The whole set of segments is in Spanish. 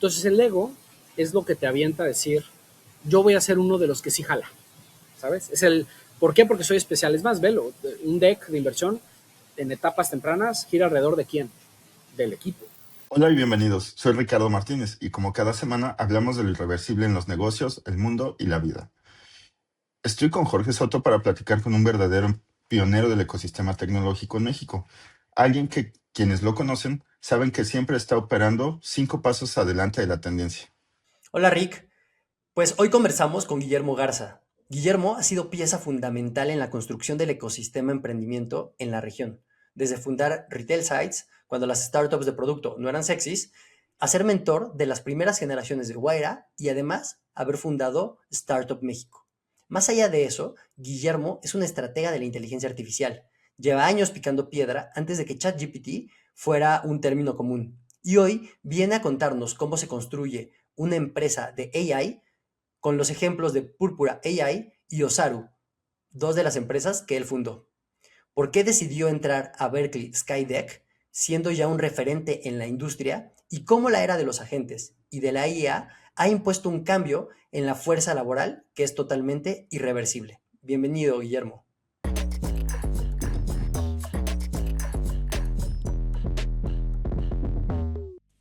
Entonces el ego es lo que te avienta a decir, yo voy a ser uno de los que sí jala, ¿sabes? ¿Por qué? Porque soy especial. Es más, velo, un deck de inversión en etapas tempranas gira alrededor de quién, del equipo. Hola y bienvenidos. Soy Ricardo Martínez y como cada semana hablamos de lo irreversible en los negocios, el mundo y la vida. Estoy con Jorge Soto para platicar con un verdadero pionero del ecosistema tecnológico en México. Alguien que quienes lo conocen saben que siempre está operando 5 pasos adelante de la tendencia. Hola Rick, pues hoy conversamos con Guillermo Garza. Guillermo ha sido pieza fundamental en la construcción del ecosistema emprendimiento en la región, desde fundar Retail Sites, cuando las startups de producto no eran sexys, a ser mentor de las primeras generaciones de Guaira y además haber fundado Startup México. Más allá de eso, Guillermo es un estratega de la inteligencia artificial. Lleva años picando piedra antes de que ChatGPT fuera un término común. Y hoy viene a contarnos cómo se construye una empresa de AI con los ejemplos de Púrpura AI y Osaru, dos de las empresas que él fundó. ¿Por qué decidió entrar a Berkeley Skydeck, siendo ya un referente en la industria? Y cómo la era de los agentes y de la IA ha impuesto un cambio en la fuerza laboral que es totalmente irreversible. Bienvenido, Guillermo.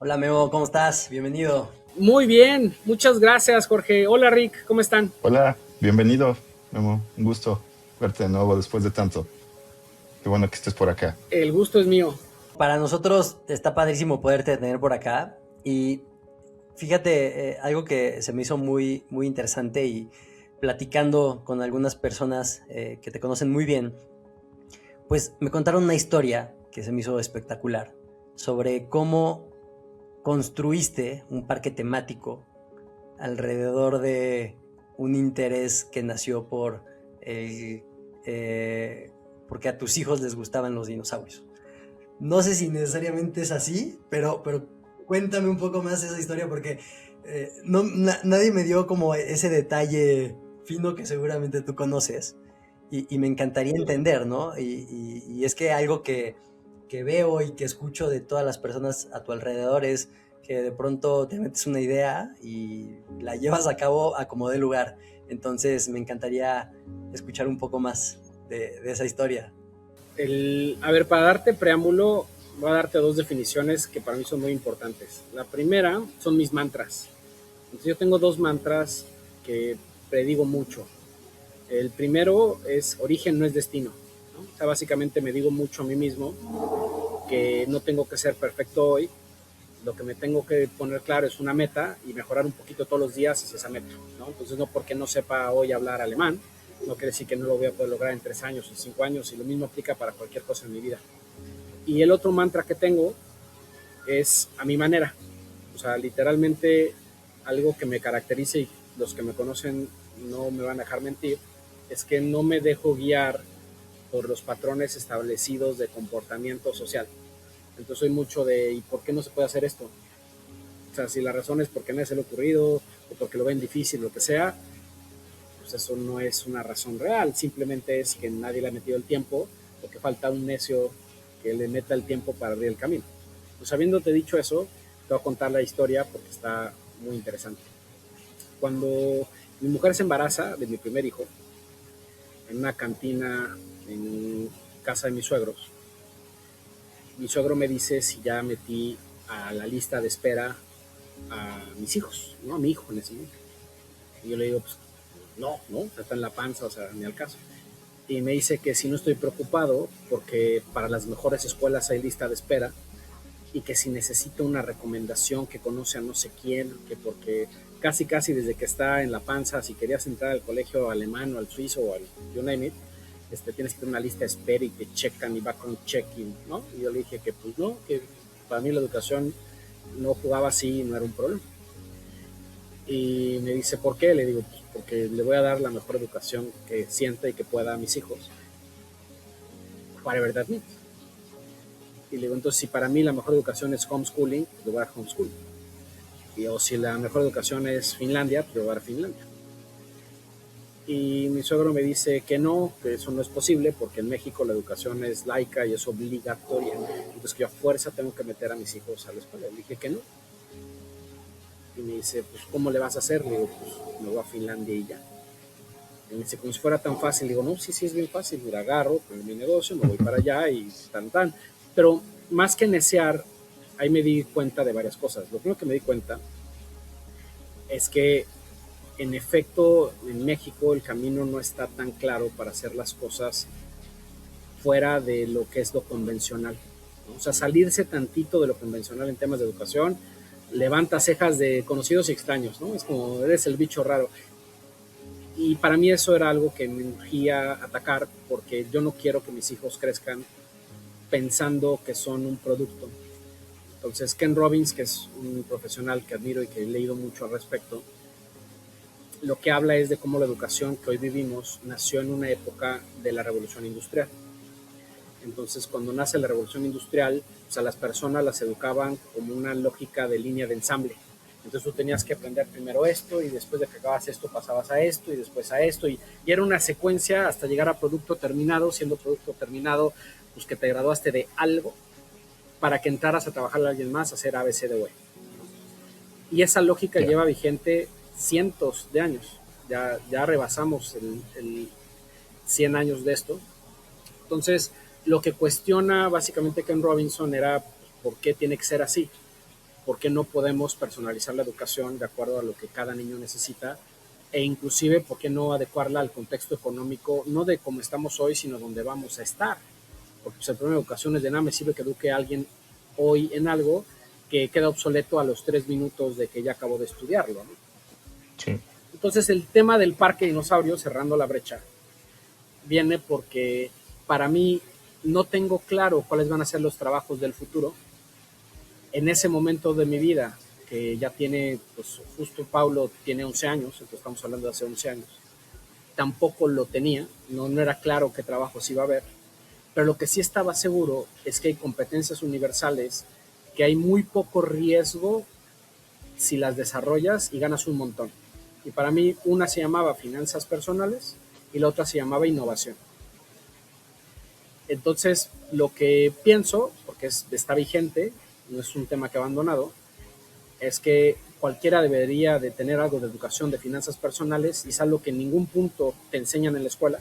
Hola, Memo, ¿cómo estás? Bienvenido. Muy bien, muchas gracias, Jorge. Hola, Rick, ¿cómo están? Hola, bienvenido, Memo. Un gusto verte de nuevo después de tanto. Qué bueno que estés por acá. El gusto es mío. Para nosotros está padrísimo poderte tener por acá y fíjate, algo que se me hizo muy, muy interesante y platicando con algunas personas que te conocen muy bien, pues me contaron una historia que se me hizo espectacular sobre cómo construiste un parque temático alrededor de un interés que nació porque a tus hijos les gustaban los dinosaurios. No sé si necesariamente es así, pero cuéntame un poco más esa historia porque nadie me dio como ese detalle fino que seguramente tú conoces y me encantaría entender, ¿no? Y es que algo que veo y que escucho de todas las personas a tu alrededor es que de pronto te metes una idea y la llevas a cabo a como dé lugar. Entonces me encantaría escuchar un poco más de esa historia. A ver, para darte preámbulo, voy a darte dos definiciones que para mí son muy importantes. La primera son mis mantras. Entonces yo tengo dos mantras que predigo mucho. El primero es origen no es destino, ¿no? O sea, básicamente me digo mucho a mí mismo que no tengo que ser perfecto hoy. Lo que me tengo que poner claro es una meta y mejorar un poquito todos los días hacia esa meta, ¿no? Entonces no porque no sepa hoy hablar alemán, no quiere decir que no lo voy a poder lograr en 3 años, en 5 años, y lo mismo aplica para cualquier cosa en mi vida. Y el otro mantra que tengo es a mi manera, o sea, literalmente algo que me caracteriza y los que me conocen no me van a dejar mentir, es que no me dejo guiar por los patrones establecidos de comportamiento social. Entonces soy mucho de, ¿y por qué no se puede hacer esto? O sea, si la razón es porque nadie se le ha ocurrido o porque lo ven difícil, lo que sea, pues eso no es una razón real, simplemente es que nadie le ha metido el tiempo o que falta un necio que le meta el tiempo para abrir el camino. Pues habiéndote dicho eso, te voy a contar la historia porque está muy interesante. Cuando mi mujer se embaraza de mi primer hijo, en una cantina en casa de mis suegros, mi suegro me dice si ya metí a la lista de espera a mis hijos, ¿no? A mi hijo en ese momento. Y yo le digo, pues no, está en la panza, o sea, ni al caso. Y me dice que si no estoy preocupado porque para las mejores escuelas hay lista de espera y que si necesito una recomendación que conoce a no sé quién, que porque casi desde que está en la panza, si querías entrar al colegio alemán o al suizo o al you name it, tienes que tener una lista de espera y te checan y background checking, ¿no? Y yo le dije que pues no, que para mí la educación no jugaba así y no era un problema. Y me dice, ¿por qué? Le digo, pues porque le voy a dar la mejor educación que sienta y que pueda a mis hijos. Para verdad, ¿no? Y le digo, entonces si para mí la mejor educación es homeschooling, pues le voy a dar homeschooling. Y, o si la mejor educación es Finlandia, pues le voy a dar Finlandia. Y mi suegro me dice que no, que eso no es posible porque en México la educación es laica y es obligatoria. Entonces que yo a fuerza tengo que meter a mis hijos a la escuela. Le dije que no. Y me dice, pues, ¿cómo le vas a hacer? Le digo, pues, me voy a Finlandia y ya. Y me dice, como si fuera tan fácil. Le digo, no, sí, sí, es bien fácil. Le agarro, pongo mi negocio, me voy para allá y tan, tan. Pero más que necear, ahí me di cuenta de varias cosas. Lo primero que me di cuenta es que, en efecto, en México el camino no está tan claro para hacer las cosas fuera de lo que es lo convencional, ¿no? O sea, salirse tantito de lo convencional en temas de educación levanta cejas de conocidos y extraños, ¿no? Es como, eres el bicho raro. Y para mí eso era algo que me urgía atacar, porque yo no quiero que mis hijos crezcan pensando que son un producto. Entonces, Ken Robbins, que es un profesional que admiro y que he leído mucho al respecto, lo que habla es de cómo la educación que hoy vivimos nació en una época de la revolución industrial. Entonces, cuando nace la revolución industrial, pues a las personas las educaban como una lógica de línea de ensamble. Entonces tú tenías que aprender primero esto, y después de que acabas esto pasabas a esto, y después a esto, y era una secuencia hasta llegar a producto terminado, siendo producto terminado pues que te graduaste de algo para que entraras a trabajar a alguien más, a hacer A, B, C, D, E. Y esa lógica Ya. lleva vigente cientos de años. Ya rebasamos el 100 años de esto. Entonces, lo que cuestiona básicamente Ken Robinson era por qué tiene que ser así, por qué no podemos personalizar la educación de acuerdo a lo que cada niño necesita, e inclusive por qué no adecuarla al contexto económico, no de cómo estamos hoy, sino donde vamos a estar. Porque pues, el problema de educación es de nada me sirve que eduque a alguien hoy en algo que queda obsoleto a los 3 minutos de que ya acabó de estudiarlo, ¿no? Sí. Entonces el tema del parque dinosaurio, cerrando la brecha, viene porque para mí no tengo claro cuáles van a ser los trabajos del futuro. En ese momento de mi vida, que ya tiene, pues justo Paulo tiene 11 años, entonces estamos hablando de hace 11 años, tampoco lo tenía, no era claro qué trabajos iba a haber, pero lo que sí estaba seguro es que hay competencias universales que hay muy poco riesgo si las desarrollas y ganas un montón. Y para mí una se llamaba finanzas personales y la otra se llamaba innovación. Entonces, lo que pienso, porque está vigente, no es un tema que he abandonado, es que cualquiera debería de tener algo de educación de finanzas personales, y es algo que en ningún punto te enseñan en la escuela.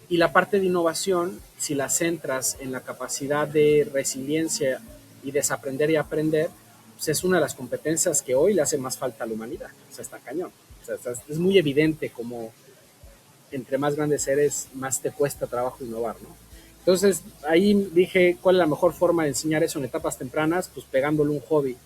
Y la parte de innovación, si la centras en la capacidad de resiliencia y desaprender y aprender, pues es una de las competencias que hoy le hace más falta a la humanidad. O sea, está cañón. O sea, es muy evidente como entre más grandes eres, más te cuesta trabajo innovar, ¿no? Entonces, ahí dije, ¿cuál es la mejor forma de enseñar eso en etapas tempranas? Pues pegándole un hobby.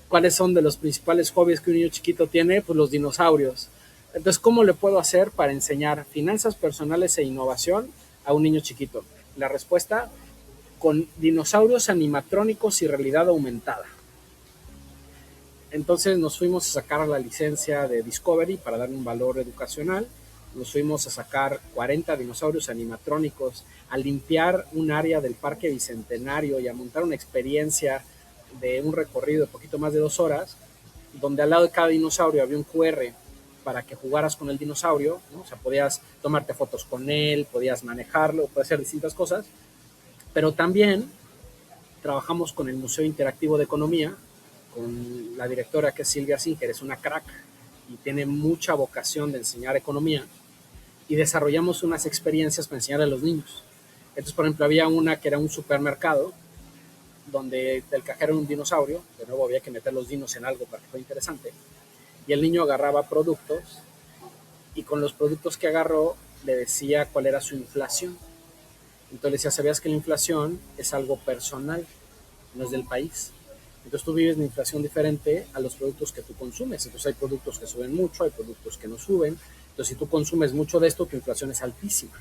¿Cuáles son de los principales hobbies que un niño chiquito tiene? Pues los dinosaurios. Entonces, ¿cómo le puedo hacer para enseñar finanzas personales e innovación a un niño chiquito? La respuesta, con dinosaurios animatrónicos y realidad aumentada. Entonces nos fuimos a sacar la licencia de Discovery para darle un valor educacional. Nos fuimos a sacar 40 dinosaurios animatrónicos, a limpiar un área del Parque Bicentenario y a montar una experiencia de un recorrido de poquito más de 2 horas, donde al lado de cada dinosaurio había un QR para que jugaras con el dinosaurio, ¿no? O sea, podías tomarte fotos con él, podías manejarlo, podías hacer distintas cosas, pero también trabajamos con el Museo Interactivo de Economía, con la directora, que es Silvia Sinker, es una crack y tiene mucha vocación de enseñar economía, y desarrollamos unas experiencias para enseñar a los niños. Entonces, por ejemplo, había una que era un supermercado donde el cajero era un dinosaurio, de nuevo había que meter los dinos en algo para que fuera interesante, y el niño agarraba productos, y con los productos que agarró le decía cuál era su inflación. Entonces le decía, ¿sabías que la inflación es algo personal, no es del país? Entonces tú vives una inflación diferente a los productos que tú consumes. Entonces hay productos que suben mucho, hay productos que no suben. Entonces si tú consumes mucho de esto, tu inflación es altísima.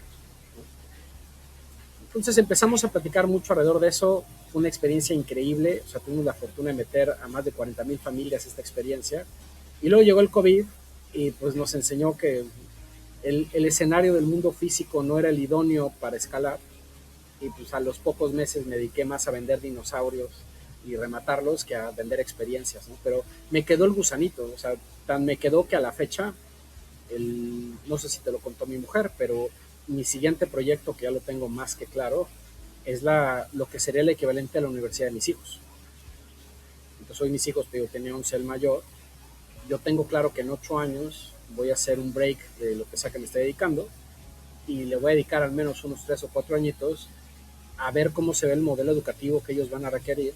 Entonces empezamos a platicar mucho alrededor de eso. Fue una experiencia increíble. O sea, tuvimos la fortuna de meter a más de 40,000 familias esta experiencia. Y luego llegó el COVID y pues nos enseñó que el escenario del mundo físico no era el idóneo para escalar. Y pues a los pocos meses me dediqué más a vender dinosaurios y rematarlos que a vender experiencias, ¿no? Pero me quedó el gusanito, o sea, tan me quedó que a la fecha, no sé si te lo contó mi mujer, pero mi siguiente proyecto, que ya lo tengo más que claro, es lo que sería el equivalente a la universidad de mis hijos. Entonces pues hoy mis hijos, te digo, tenía 11 el mayor, yo tengo claro que en 8 años voy a hacer un break de lo que sea que me esté dedicando y le voy a dedicar al menos unos 3 o 4 añitos a ver cómo se ve el modelo educativo que ellos van a requerir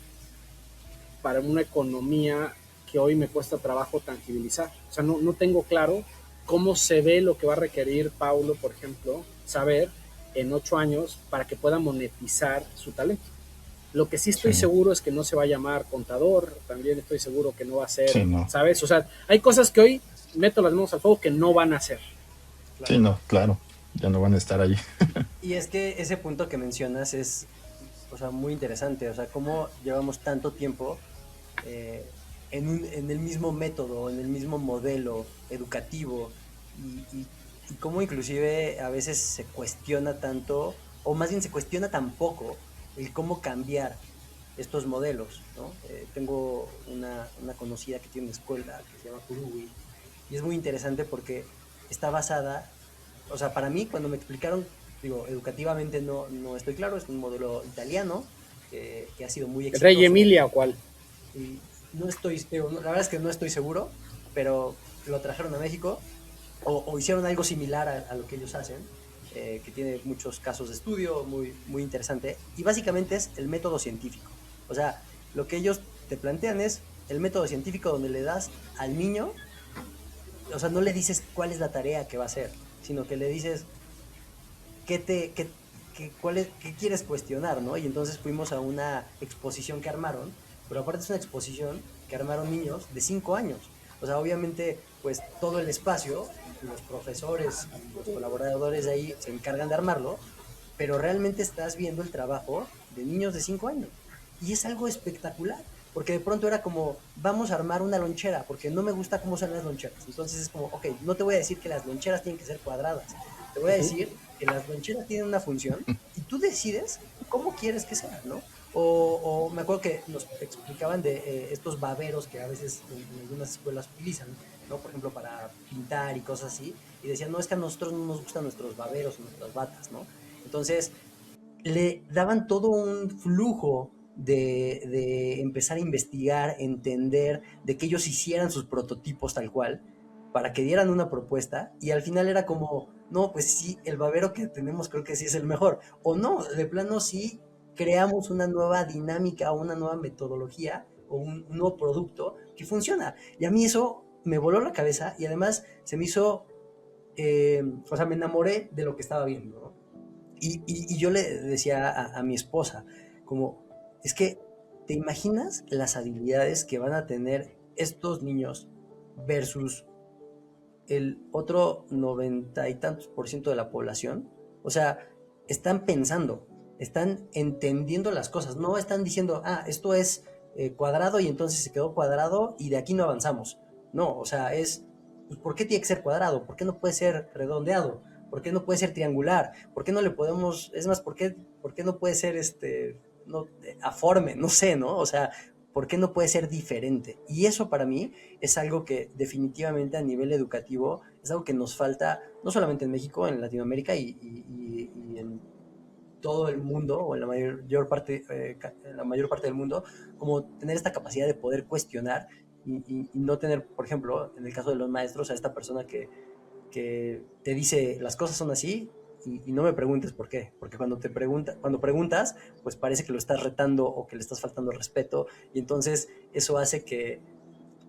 para una economía que hoy me cuesta trabajo tangibilizar. O sea, no tengo claro cómo se ve lo que va a requerir Paulo, por ejemplo, saber en 8 años para que pueda monetizar su talento. Lo que sí estoy Sí, seguro es que no se va a llamar contador, también estoy seguro que no va a ser, sí, no. ¿sabes? O sea, hay cosas que hoy meto las manos al fuego que no van a ser. Sí, Claro. no, claro. Ya no van a estar ahí. Y es que ese punto que mencionas es, o sea, muy interesante. O sea, cómo llevamos tanto tiempo eh, en el mismo método, en el mismo modelo educativo y cómo inclusive a veces se cuestiona tanto, o más bien se cuestiona tan poco el cómo cambiar estos modelos, ¿no? Tengo una conocida que tiene una escuela que se llama Kuruwi y es muy interesante porque está basada, o sea, para mí cuando me explicaron, digo, educativamente no estoy claro, es un modelo italiano que ha sido muy Rey exitoso Emilia o cuál. y no estoy, digo, la verdad es que no estoy seguro, pero lo trajeron a México o hicieron algo similar a lo que ellos hacen, que tiene muchos casos de estudio, muy interesante, y básicamente es el método científico. O sea, lo que ellos te plantean es el método científico donde le das al niño, o sea, no le dices cuál es la tarea que va a hacer, sino que le dices qué te, qué, qué quieres cuestionar, ¿no? Y entonces fuimos a una exposición que armaron, pero aparte es una exposición que armaron niños de 5 años. O sea, obviamente, pues todo el espacio, los profesores y los colaboradores de ahí se encargan de armarlo, pero realmente estás viendo el trabajo de niños de 5 años. Y es algo espectacular, porque de pronto era como, vamos a armar una lonchera, porque no me gusta cómo son las loncheras. Entonces es como, ok, no te voy a decir que las loncheras tienen que ser cuadradas, te voy a decir que las loncheras tienen una función y tú decides cómo quieres que sea, ¿no? O me acuerdo que nos explicaban de estos baberos que a veces en algunas escuelas utilizan, ¿no? Por ejemplo, para pintar y cosas así, y decían, no, es que a nosotros no nos gustan nuestros baberos o nuestras batas, ¿no? Entonces, le daban todo un flujo de empezar a investigar, entender, de que ellos hicieran sus prototipos tal cual, para que dieran una propuesta, y al final era como, no, pues sí, el babero que tenemos creo que sí es el mejor, o no, de plano sí creamos una nueva dinámica, una nueva metodología, o un nuevo producto que funciona. Y a mí eso me voló la cabeza, y además se me hizo, o sea, me enamoré de lo que estaba viendo, ¿no? Y yo le decía a mi esposa, como, es que, ¿te imaginas las habilidades que van a tener estos niños versus el otro 90 y tantos % de la población? O sea, están pensando, están entendiendo las cosas, no están diciendo, ah, esto es cuadrado y entonces se quedó cuadrado y de aquí no avanzamos. No, o sea, es, pues, ¿por qué tiene que ser cuadrado? ¿Por qué no puede ser redondeado? ¿Por qué no puede ser triangular? ¿Por qué no le podemos, es más, por qué no puede ser no, aforme? No sé, ¿no? O sea, ¿por qué no puede ser diferente? Y eso para mí es algo que definitivamente a nivel educativo es algo que nos falta, no solamente en México, en Latinoamérica y en todo el mundo, o en la mayor parte del mundo, como tener esta capacidad de poder cuestionar y no tener, por ejemplo, en el caso de los maestros, a esta persona que te dice las cosas son así y no me preguntes por qué, porque cuando preguntas, pues parece que lo estás retando o que le estás faltando respeto y entonces eso hace que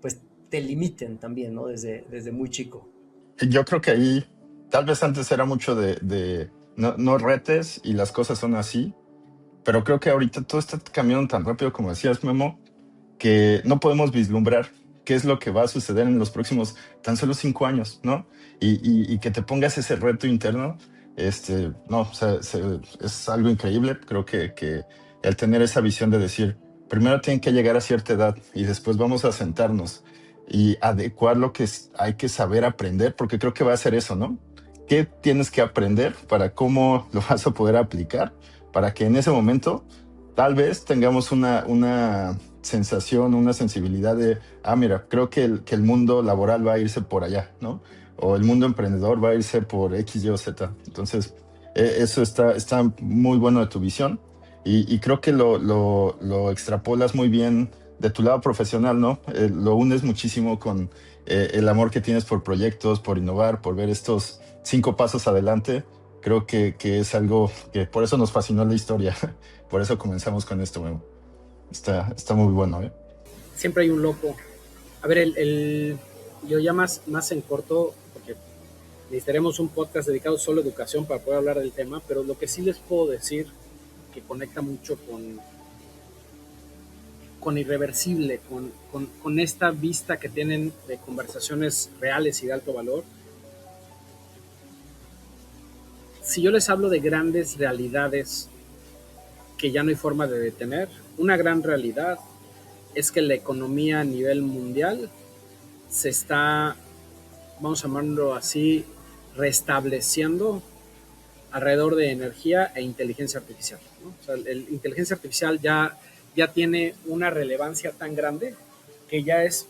pues te limiten también, ¿no? Desde muy chico. Yo creo que ahí, tal vez antes era mucho de no, no retes y las cosas son así, pero creo que ahorita todo está cambiando tan rápido, como decías, Memo, que no podemos vislumbrar qué es lo que va a suceder en los próximos tan solo 5 años, ¿no? Y que te pongas ese reto interno, no, o sea, es algo increíble. Creo que el tener esa visión de decir, primero tienen que llegar a cierta edad y después vamos a sentarnos y adecuar lo que hay que saber aprender, porque creo que va a ser eso, ¿no? ¿Qué tienes que aprender para cómo lo vas a poder aplicar? Para que en ese momento tal vez tengamos una sensación, una sensibilidad de, mira, creo que el mundo laboral va a irse por allá, ¿no? O el mundo emprendedor va a irse por X, Y o Z. Entonces, eso está muy bueno de tu visión y creo que lo extrapolas muy bien de tu lado profesional, ¿no? Lo unes muchísimo con el amor que tienes por proyectos, por innovar, por ver estos 5 pasos adelante. Creo que es algo que por eso nos fascinó la historia. Por eso comenzamos con esto, Memo. Está muy bueno, ¿eh? Siempre hay un loco. A ver, yo ya más en corto, porque necesitaremos un podcast dedicado solo a educación para poder hablar del tema, pero lo que sí les puedo decir que conecta mucho con Irreversible, con esta vista que tienen de conversaciones reales y de alto valor. Si yo les hablo de grandes realidades que ya no hay forma de detener, una gran realidad es que la economía a nivel mundial se está, vamos a llamarlo así, restableciendo alrededor de energía e inteligencia artificial, ¿no? O sea, la inteligencia artificial ya tiene una relevancia tan grande que ya es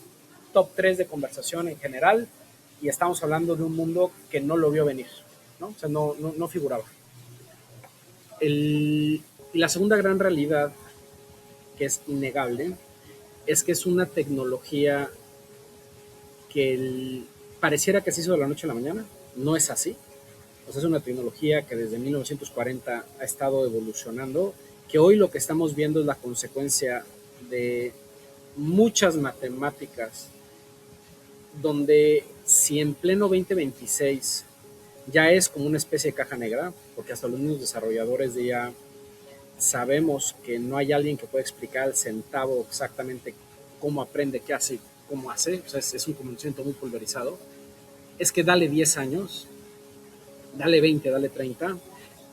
top 3 de conversación en general y estamos hablando de un mundo que no lo vio venir, ¿no? O sea, no figuraba. Y la segunda gran realidad, que es innegable, es que es una tecnología que pareciera que se hizo de la noche a la mañana. No es así. O sea, es una tecnología que desde 1940 ha estado evolucionando, que hoy lo que estamos viendo es la consecuencia de muchas matemáticas, donde si en pleno 2026 ya es como una especie de caja negra, porque hasta los mismos desarrolladores de ya sabemos que no hay alguien que pueda explicar al centavo exactamente cómo aprende, qué hace, cómo hace, o sea, es un conocimiento muy pulverizado, es que dale 10 años, dale 20, dale 30,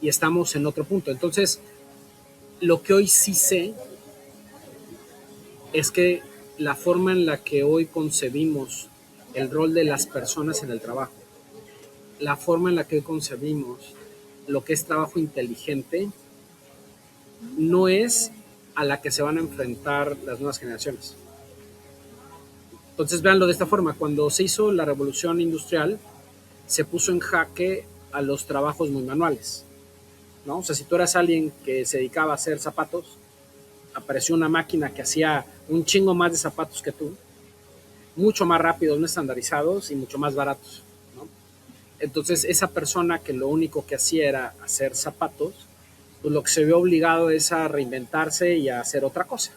y estamos en otro punto. Entonces, lo que hoy sí sé es que la forma en la que hoy concebimos el rol de las personas en el trabajo, la forma en la que hoy concebimos lo que es trabajo inteligente, no es a la que se van a enfrentar las nuevas generaciones. Entonces, véanlo de esta forma. Cuando se hizo la revolución industrial, se puso en jaque a los trabajos muy manuales, ¿no? O sea, si tú eras alguien que se dedicaba a hacer zapatos, apareció una máquina que hacía un chingo más de zapatos que tú, mucho más rápidos, no estandarizados y mucho más baratos, ¿no? Entonces, esa persona que lo único que hacía era hacer zapatos, pues lo que se vio obligado es a reinventarse y a hacer otra cosa,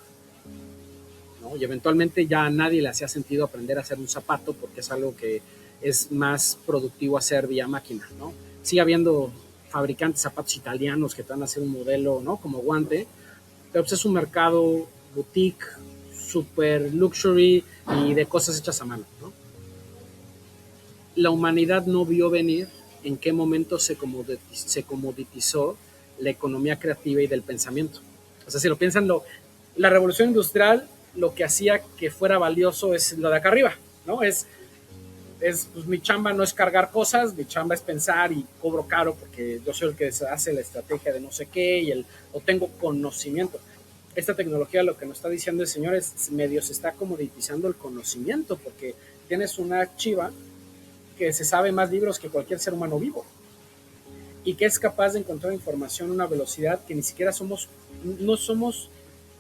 ¿no? Y eventualmente ya a nadie le hacía sentido aprender a hacer un zapato porque es algo que es más productivo hacer vía máquina, ¿no? Sigue habiendo fabricantes de zapatos italianos que te van a hacer un modelo, ¿no? Como guante, pero pues es un mercado boutique, super luxury y de cosas hechas a mano, ¿no? La humanidad no vio venir en qué momento se comoditizó la economía creativa y del pensamiento. O sea, si lo piensan, la revolución industrial lo que hacía que fuera valioso es lo de acá arriba, ¿no? Pues mi chamba no es cargar cosas, mi chamba es pensar y cobro caro porque yo soy el que hace la estrategia de no sé qué o tengo conocimiento. Esta tecnología lo que nos está diciendo es, señores, medio se está comoditizando el conocimiento porque tienes una chiva que se sabe más libros que cualquier ser humano vivo y que es capaz de encontrar información a una velocidad que ni siquiera no somos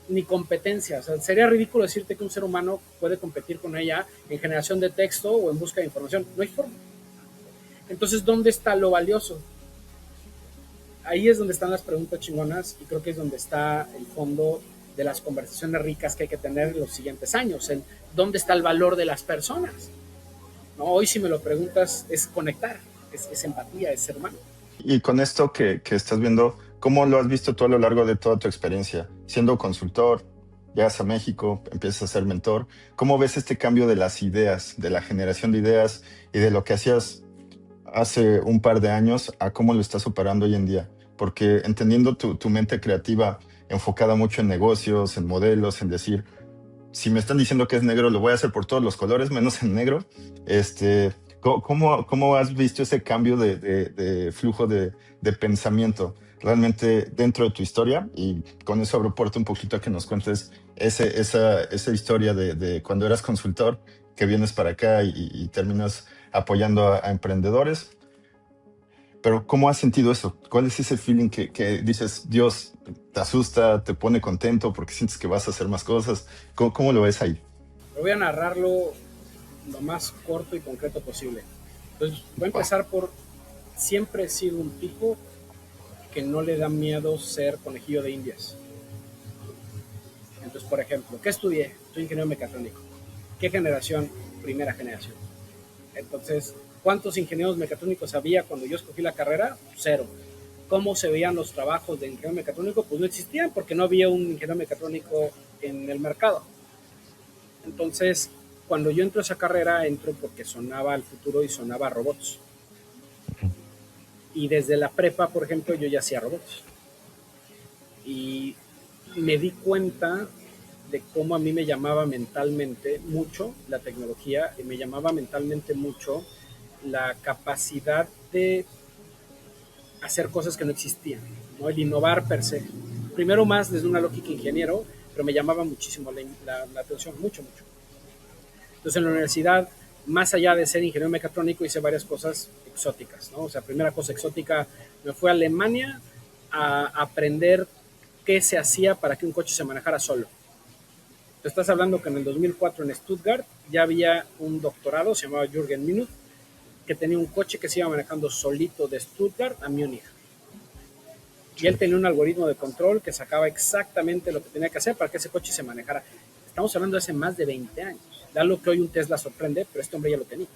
ni competencia. O sea, sería ridículo decirte que un ser humano puede competir con ella en generación de texto o en busca de información. No hay forma. Entonces, ¿dónde está lo valioso? Ahí es donde están las preguntas chingonas y creo que es donde está el fondo de las conversaciones ricas que hay que tener en los siguientes años. ¿Dónde está el valor de las personas? ¿No? Hoy, si me lo preguntas, es conectar, es empatía, es ser humano. Y con esto que estás viendo, ¿cómo lo has visto tú a lo largo de toda tu experiencia? Siendo consultor, llegas a México, empiezas a ser mentor. ¿Cómo ves este cambio de las ideas, de la generación de ideas y de lo que hacías hace un par de años a cómo lo estás operando hoy en día? Porque entendiendo tu mente creativa enfocada mucho en negocios, en modelos, en decir, si me están diciendo que es negro, lo voy a hacer por todos los colores, menos en negro. ¿Cómo has visto ese cambio de flujo de pensamiento realmente dentro de tu historia? Y con eso abro puerta un poquito a que nos cuentes esa historia de cuando eras consultor, que vienes para acá y terminas apoyando a emprendedores. Pero ¿cómo has sentido eso? ¿Cuál es ese feeling que dices, Dios, te asusta, te pone contento porque sientes que vas a hacer más cosas? ¿Cómo lo ves ahí? Voy a narrarlo lo más corto y concreto posible. Entonces, voy a Va. empezar por, siempre he sido un tipo que no le da miedo ser conejillo de indias. Entonces, por ejemplo, ¿qué estudié? Soy ingeniero mecatrónico. ¿Qué generación? Primera generación. Entonces, ¿cuántos ingenieros mecatrónicos había cuando yo escogí la carrera? Cero. ¿Cómo se veían los trabajos de ingeniero mecatrónico? Pues no existían porque no había un ingeniero mecatrónico en el mercado. Entonces, cuando yo entro a esa carrera, entro porque sonaba al futuro y sonaba a robots. Y desde la prepa, por ejemplo, yo ya hacía robots. Y me di cuenta de cómo a mí me llamaba mentalmente mucho la tecnología y me llamaba mentalmente mucho la capacidad de hacer cosas que no existían, ¿no? El innovar per se. Primero más desde una lógica ingeniero, pero me llamaba muchísimo la atención, mucho, mucho. Entonces en la universidad, más allá de ser ingeniero mecatrónico, hice varias cosas exóticas, ¿no? O sea, primera cosa exótica, me fui a Alemania a aprender qué se hacía para que un coche se manejara solo. Te estás hablando que en el 2004 en Stuttgart ya había un doctorado, se llamaba Jürgen Minuth, que tenía un coche que se iba manejando solito de Stuttgart a Múnich. Y él tenía un algoritmo de control que sacaba exactamente lo que tenía que hacer para que ese coche se manejara. Estamos hablando de hace más de 20 años. Da lo que hoy un Tesla sorprende, pero este hombre ya lo tenía.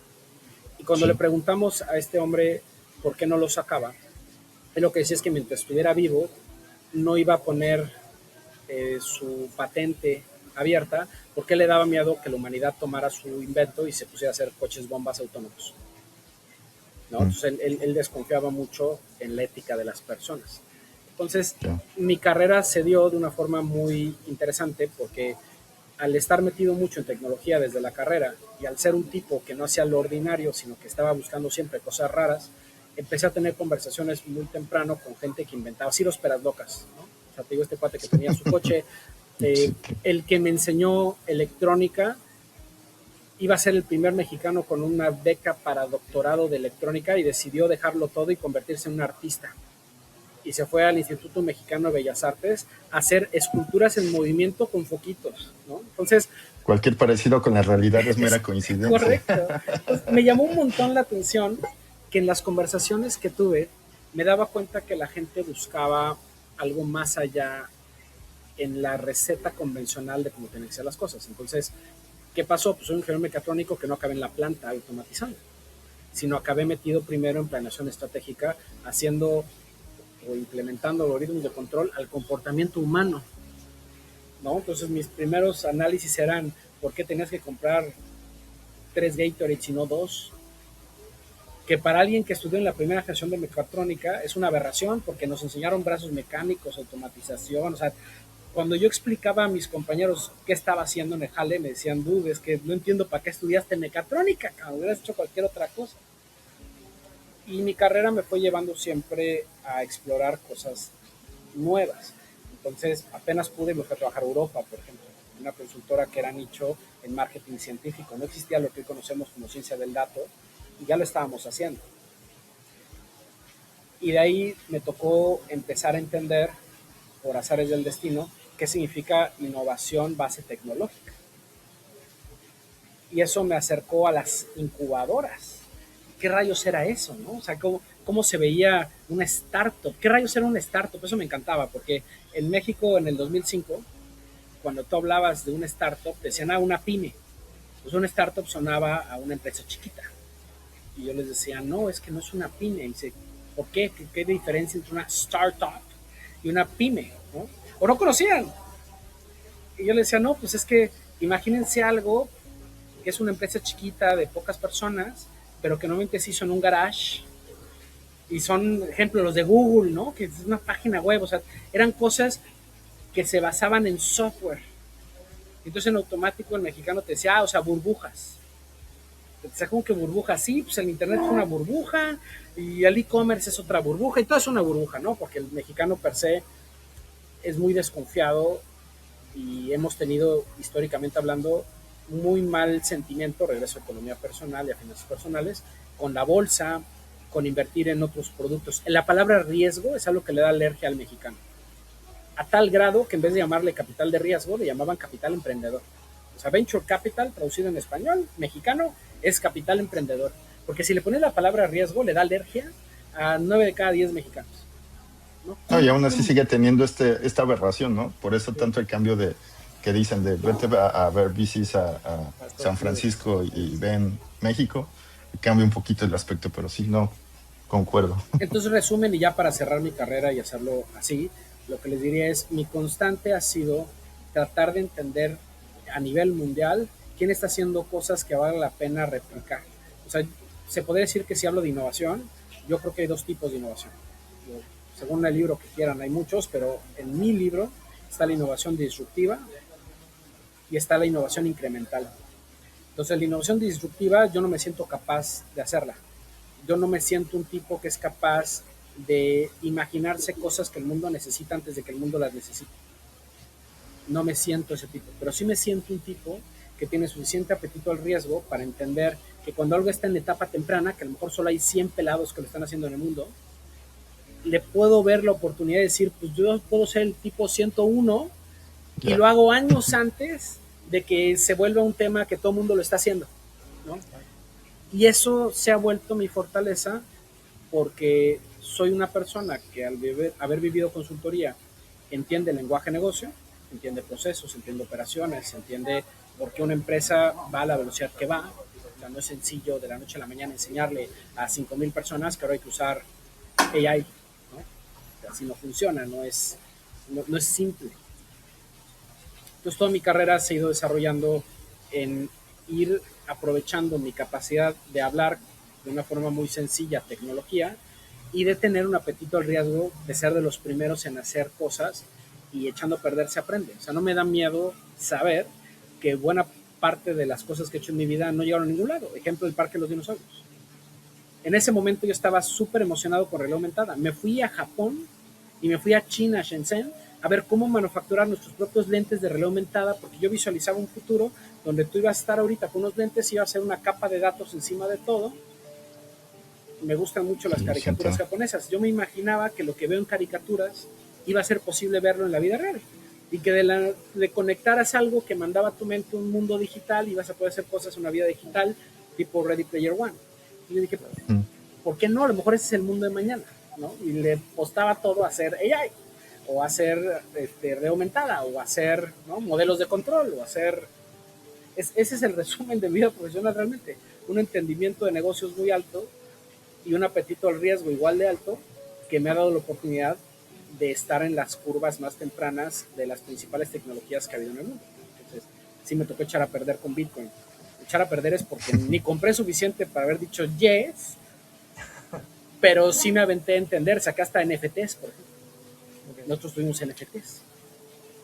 Y cuando le Sí. preguntamos a este hombre por qué no lo sacaba, él lo que decía es que mientras estuviera vivo, no iba a poner su patente abierta porque le daba miedo que la humanidad tomara su invento y se pusiera a hacer coches bombas autónomos, ¿no? Mm, Entonces él desconfiaba mucho en la ética de las personas. Entonces ya. mi carrera se dio de una forma muy interesante porque al estar metido mucho en tecnología desde la carrera y al ser un tipo que no hacía lo ordinario, sino que estaba buscando siempre cosas raras, empecé a tener conversaciones muy temprano con gente que inventaba ciros peras locas, ¿no? O sea, te digo, este cuate que tenía su coche, eh, Sí. el que me enseñó electrónica iba a ser el primer mexicano con una beca para doctorado de electrónica y decidió dejarlo todo y convertirse en un artista. Y se fue al Instituto Mexicano de Bellas Artes a hacer esculturas en movimiento con foquitos, ¿no? Entonces, Cualquier parecido con la realidad es es mera coincidencia. correcto. Entonces, me llamó un montón la atención que en las conversaciones que tuve me daba cuenta que la gente buscaba algo más allá en la receta convencional de cómo tienen que ser las cosas. Entonces, ¿qué pasó? Pues soy un ingeniero mecatrónico que no acabé en la planta automatizando, sino acabé metido primero en planeación estratégica, haciendo o implementando algoritmos de control al comportamiento humano, ¿no? Entonces mis primeros análisis eran por qué tenías que comprar 3 Gatorade y no dos, que para alguien que estudió en la primera generación de mecatrónica es una aberración porque nos enseñaron brazos mecánicos, automatización, o sea, cuando yo explicaba a mis compañeros qué estaba haciendo en el jale, me decían, dude, es que no entiendo para qué estudiaste mecatrónica, cabrón, hubieras hecho cualquier otra cosa. Y mi carrera me fue llevando siempre a explorar cosas nuevas. Entonces, apenas pude, me fui a trabajar a Europa, por ejemplo, una consultora que era nicho en marketing científico. No existía lo que hoy conocemos como ciencia del dato y ya lo estábamos haciendo. Y de ahí me tocó empezar a entender, por azares del destino, qué significa innovación base tecnológica. Y eso me acercó a las incubadoras. ¿Qué rayos era eso, no? O sea, cómo se veía una startup. ¿Qué rayos era una startup? Eso me encantaba, porque en México en el 2005, cuando tú hablabas de una startup, decían, una pyme. Pues una startup sonaba a una empresa chiquita. Y yo les decía, no, es que no es una pyme. Y dice, ¿por qué? ¿Qué diferencia entre una startup y una pyme? ¿No? O no conocían. Y yo les decía, no, pues es que imagínense algo que es una empresa chiquita de pocas personas, pero que normalmente se hizo en un garage. Y son ejemplos los de Google, ¿no? Que es una página web, o sea, eran cosas que se basaban en software. Entonces en automático el mexicano te decía, o sea, burbujas. Te decía, como que burbujas, sí, pues el internet es una burbuja y el e-commerce es otra burbuja y todo es una burbuja, ¿no? Porque el mexicano per se es muy desconfiado y hemos tenido, históricamente hablando, muy mal sentimiento, regreso a economía personal y a finanzas personales, con la bolsa, con invertir en otros productos. La palabra riesgo es algo que le da alergia al mexicano, a tal grado que en vez de llamarle capital de riesgo, le llamaban capital emprendedor. O sea, venture capital, traducido en español, mexicano, es capital emprendedor. Porque si le pones la palabra riesgo, le da alergia a 9 de cada 10 mexicanos, ¿no? No, y aún así sigue teniendo esta aberración, ¿no? Por eso Sí. tanto el cambio de que dicen de vete a ver VCs a San Francisco y ven México, cambia un poquito el aspecto, pero sí, no, concuerdo. Entonces, resumen, y ya para cerrar mi carrera y hacerlo así, lo que les diría es, mi constante ha sido tratar de entender a nivel mundial quién está haciendo cosas que vale la pena replicar. O sea, se podría decir que si hablo de innovación, yo creo que hay dos tipos de innovación. Yo, según el libro que quieran, hay muchos, pero en mi libro está la innovación disruptiva y está la innovación incremental. Entonces, la innovación disruptiva yo no me siento capaz de hacerla. Yo no me siento un tipo que es capaz de imaginarse cosas que el mundo necesita antes de que el mundo las necesite. No me siento ese tipo, pero sí me siento un tipo que tiene suficiente apetito al riesgo para entender que cuando algo está en etapa temprana, que a lo mejor solo hay 100 pelados que lo están haciendo en el mundo, le puedo ver la oportunidad de decir, pues yo puedo ser el tipo 101 y Ya. lo hago años antes de que se vuelva un tema que todo el mundo lo está haciendo, ¿no? Y eso se ha vuelto mi fortaleza porque soy una persona que al haber vivido consultoría entiende el lenguaje de negocio, entiende procesos, entiende operaciones, entiende por qué una empresa va a la velocidad que va. O sea, no es sencillo de la noche a la mañana enseñarle a 5,000 personas que ahora hay que usar AI, ¿no? O sea, así no funciona, no es simple. Entonces toda mi carrera se ha ido desarrollando en ir aprovechando mi capacidad de hablar de una forma muy sencilla tecnología y de tener un apetito al riesgo de ser de los primeros en hacer cosas y echando a perder se aprende. O sea, no me da miedo saber que buena parte de las cosas que he hecho en mi vida no llegaron a ningún lado. Ejemplo, el Parque de los Dinosaurios. En ese momento yo estaba súper emocionado con realidad aumentada. Me fui a Japón y me fui a China, a Shenzhen, a ver cómo manufacturar nuestros propios lentes de realidad aumentada, porque yo visualizaba un futuro donde tú ibas a estar ahorita con unos lentes y iba a ser una capa de datos encima de todo. Me gustan mucho las Sí, caricaturas japonesas. Yo me imaginaba que lo que veo en caricaturas iba a ser posible verlo en la vida real y que de conectaras algo que mandaba a tu mente un mundo digital, ibas a poder hacer cosas en una vida digital tipo Ready Player One. Y yo dije, ¿por qué no? A lo mejor ese es el mundo de mañana, ¿no? Y le apostaba todo a hacer AI, o a hacer realidad aumentada, o a hacer, ¿no?, modelos de control, o a hacer... ese es el resumen de mi vida profesional realmente. Un entendimiento de negocios muy alto y un apetito al riesgo igual de alto que me ha dado la oportunidad de estar en las curvas más tempranas de las principales tecnologías que ha habido en el mundo. Entonces, sí me tocó echar a perder con Bitcoin. Echar a perder es porque ni compré suficiente para haber dicho yes, pero sí me aventé a entender, saqué hasta NFTs, por ejemplo. Nosotros tuvimos NFTs.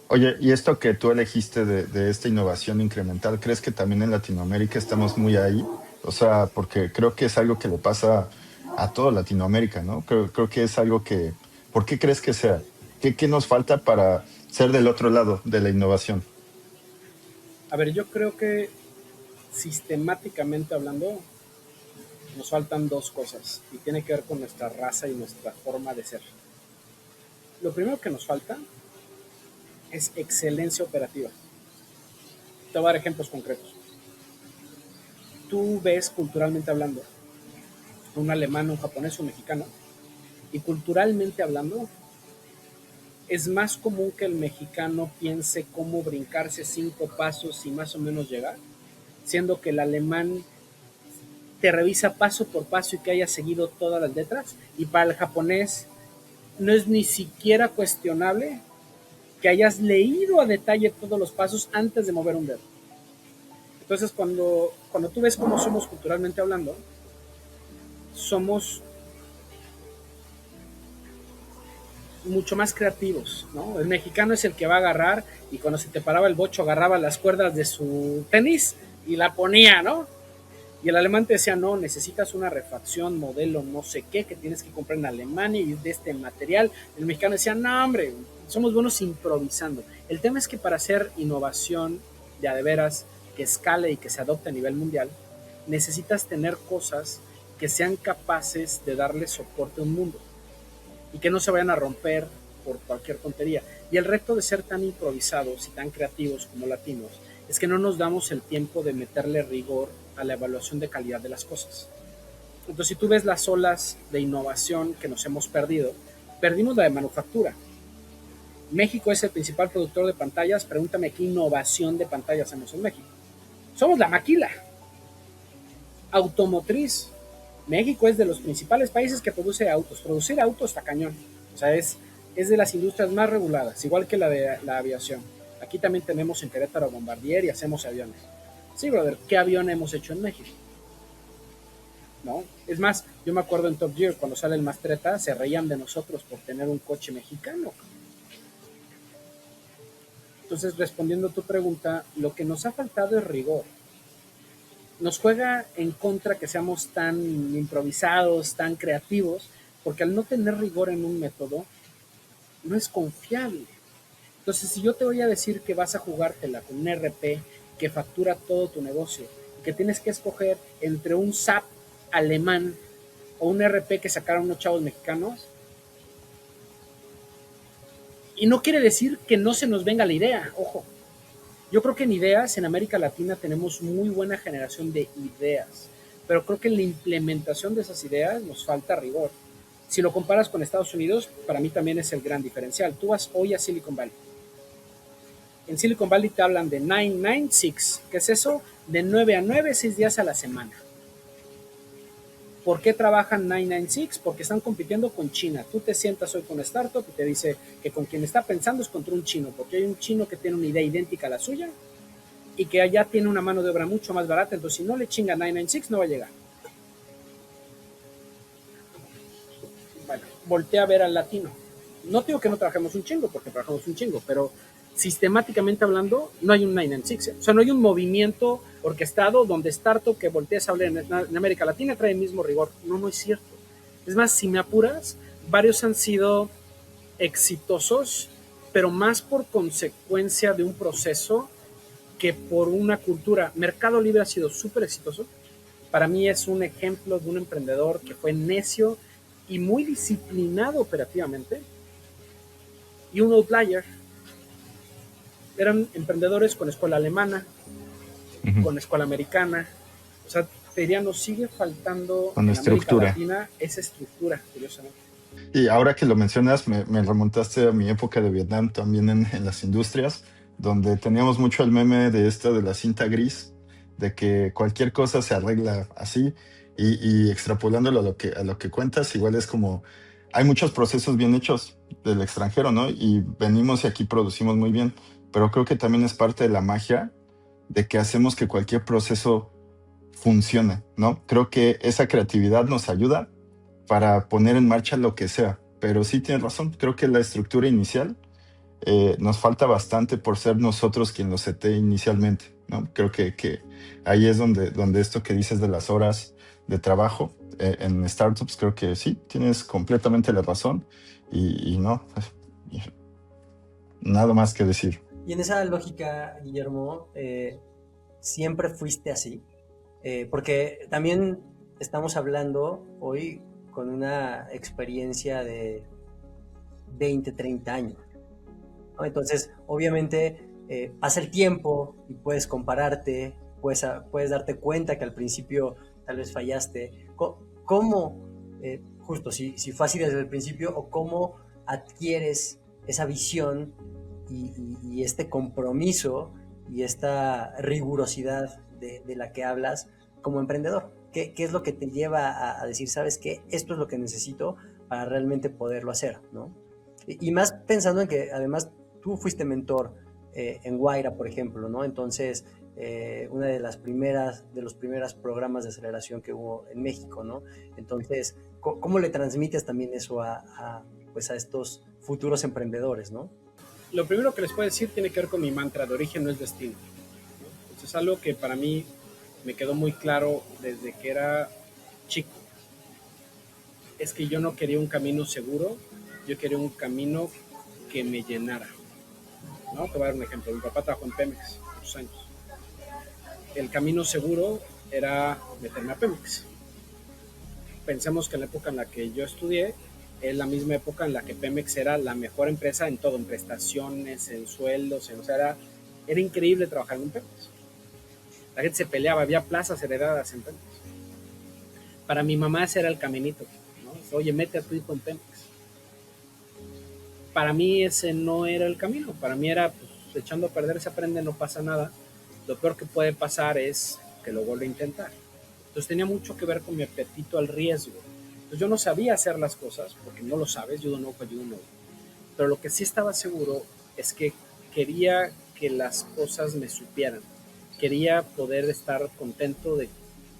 Oye, y esto que tú elegiste de esta innovación incremental, ¿crees que también en Latinoamérica estamos muy ahí? O sea, porque creo que es algo que le pasa a toda Latinoamérica, ¿no? Creo que es algo que... ¿Por qué crees que sea? ¿Qué nos falta para ser del otro lado de la innovación? A ver, yo creo que sistemáticamente hablando nos faltan dos cosas y tiene que ver con nuestra raza y nuestra forma de ser. Lo primero que nos falta es excelencia operativa. Te voy a dar ejemplos concretos. Tú ves culturalmente hablando un alemán, un japonés, un mexicano, y culturalmente hablando es más común que el mexicano piense cómo brincarse 5 pasos y más o menos llegar, siendo que el alemán te revisa paso por paso y que haya seguido todas las letras, y para el japonés no es ni siquiera cuestionable que hayas leído a detalle todos los pasos antes de mover un dedo. Entonces, cuando tú ves cómo somos culturalmente hablando, somos mucho más creativos, ¿no? El mexicano es el que va a agarrar y cuando se te paraba el bocho agarraba las cuerdas de su tenis y la ponía, ¿no? Y el alemán te decía, no, necesitas una refacción, modelo, no sé qué, que tienes que comprar en Alemania y de este material. El mexicano decía, no, hombre, somos buenos improvisando. El tema es que para hacer innovación de veras que escale y que se adopte a nivel mundial, necesitas tener cosas que sean capaces de darle soporte a un mundo y que no se vayan a romper por cualquier tontería. Y el reto de ser tan improvisados y tan creativos como latinos es que no nos damos el tiempo de meterle rigor a la evaluación de calidad de las cosas. Entonces, si tú ves las olas de innovación que nos hemos perdido, perdimos la de manufactura. México es el principal productor de pantallas. Pregúntame qué innovación de pantallas hacemos en México. Somos la maquila. Automotriz. México es de los principales países que produce autos. Producir autos está cañón. O sea, es de las industrias más reguladas, igual que la de la aviación. Aquí también tenemos en Querétaro Bombardier y hacemos aviones. Sí, brother, ¿qué avión hemos hecho en México? ¿No? Es más, yo me acuerdo en Top Gear, cuando sale el Mastretta, se reían de nosotros por tener un coche mexicano. Entonces, respondiendo a tu pregunta, lo que nos ha faltado es rigor. Nos juega en contra que seamos tan improvisados, tan creativos, porque al no tener rigor en un método, no es confiable. Entonces, si yo te voy a decir que vas a jugártela con un RP que factura todo tu negocio, que tienes que escoger entre un SAP alemán o un RP que sacaron unos chavos mexicanos, y no quiere decir que no se nos venga la idea, ojo. Yo creo que en ideas, en América Latina tenemos muy buena generación de ideas, pero creo que en la implementación de esas ideas nos falta rigor. Si lo comparas con Estados Unidos, para mí también es el gran diferencial. Tú vas hoy a Silicon Valley. En Silicon Valley te hablan de 996. ¿Qué es eso? De 9 a 9, 6 días a la semana. ¿Por qué trabajan 996? Porque están compitiendo con China. Tú te sientas hoy con una startup y te dice que con quien está pensando es contra un chino, porque hay un chino que tiene una idea idéntica a la suya y que allá tiene una mano de obra mucho más barata. Entonces, si no le chinga 996, no va a llegar. Bueno, voltea a ver al latino. No digo que no trabajemos un chingo, porque trabajamos un chingo, pero sistemáticamente hablando, no hay un 996. O sea, no hay un movimiento orquestado donde startup que voltees a hablar en América Latina trae el mismo rigor. No, no es cierto. Es más, si me apuras, varios han sido exitosos, pero más por consecuencia de un proceso que por una cultura. Mercado Libre ha sido súper exitoso. Para mí es un ejemplo de un emprendedor que fue necio y muy disciplinado operativamente, y un outlier. Eran emprendedores con escuela alemana, con escuela americana. O sea, te diría, nos sigue faltando Con en América estructura. Latina esa estructura, curiosamente. Y ahora que lo mencionas, me remontaste a mi época de Vietnam también en las industrias, donde teníamos mucho el meme de esta de la cinta gris, de que cualquier cosa se arregla así, y extrapolándolo a lo que cuentas, igual es como, hay muchos procesos bien hechos del extranjero, ¿no? Y venimos y aquí producimos muy bien, pero creo que también es parte de la magia de que hacemos que cualquier proceso funcione, ¿no? Creo que esa creatividad nos ayuda para poner en marcha lo que sea. Pero sí tienes razón, creo que la estructura inicial nos falta bastante por ser nosotros quien lo seté inicialmente, ¿no? Creo que ahí es donde esto que dices de las horas de trabajo en startups, creo que sí, tienes completamente la razón y no, nada más que decir. Y en esa lógica, Guillermo, siempre fuiste así. Porque también estamos hablando hoy con una experiencia de 20, 30 años, ¿no? Entonces, obviamente, pasa el tiempo y puedes compararte, puedes darte cuenta que al principio tal vez fallaste. ¿Cómo, justo, si fue así desde el principio, o cómo adquieres esa visión y este compromiso y esta rigurosidad de la que hablas como emprendedor? ¿Qué es lo que te lleva a decir, sabes qué, esto es lo que necesito para realmente poderlo hacer, ¿no? Y más pensando en que además tú fuiste mentor en Guaira, por ejemplo, ¿no? Entonces, una de los primeros programas de aceleración que hubo en México, ¿no? Entonces, ¿cómo le transmites también eso pues a estos futuros emprendedores, ¿no? Lo primero que les puedo decir tiene que ver con mi mantra de origen no es destino, ¿no? Entonces, es algo que para mí me quedó muy claro desde que era chico. Es que yo no quería un camino seguro, yo quería un camino que me llenara, ¿no? Te voy a dar un ejemplo. Mi papá trabajó en Pemex muchos años. El camino seguro era meterme a Pemex. pensemos que en la época en la que yo estudié es la misma época en la que Pemex era la mejor empresa en todo, en prestaciones, en sueldos, o sea, era increíble trabajar en Pemex. La gente se peleaba, había plazas heredadas en Pemex. Para mi mamá ese era el caminito, ¿no? Oye, mete a tu hijo en Pemex. Para mí ese no era el camino, para mí era, pues, echando a perder se aprende, no pasa nada. Lo peor que puede pasar es que lo vuelva a intentar. Entonces tenía mucho que ver con mi apetito al riesgo. Entonces yo no sabía hacer las cosas, porque no lo sabes, you don't know what you don't know. Pero lo que sí estaba seguro es que quería que las cosas me supieran. Quería poder estar contento de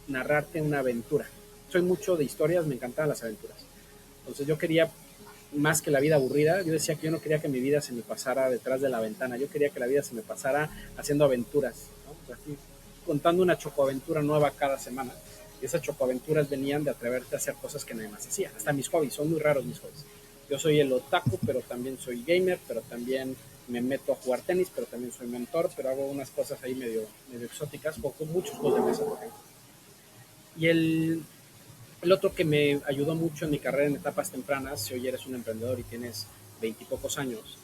narrarte una aventura. Soy mucho de historias, me encantaban las aventuras. Entonces yo quería, más que la vida aburrida, yo decía que yo no quería que mi vida se me pasara detrás de la ventana, yo quería que la vida se me pasara haciendo aventuras, ¿no? O sea, así, contando una chocoaventura nueva cada semana. Y esas chocoaventuras venían de atreverte a hacer cosas que nadie más hacía. Hasta mis hobbies, son muy raros mis hobbies. Yo soy el otaku, pero también soy gamer, pero también me meto a jugar tenis, pero también soy mentor, pero hago unas cosas ahí medio exóticas, juego muchos juegos de mesa, por ejemplo. Y el otro que me ayudó mucho en mi carrera en etapas tempranas, si hoy eres un emprendedor y tienes 20 y pocos años,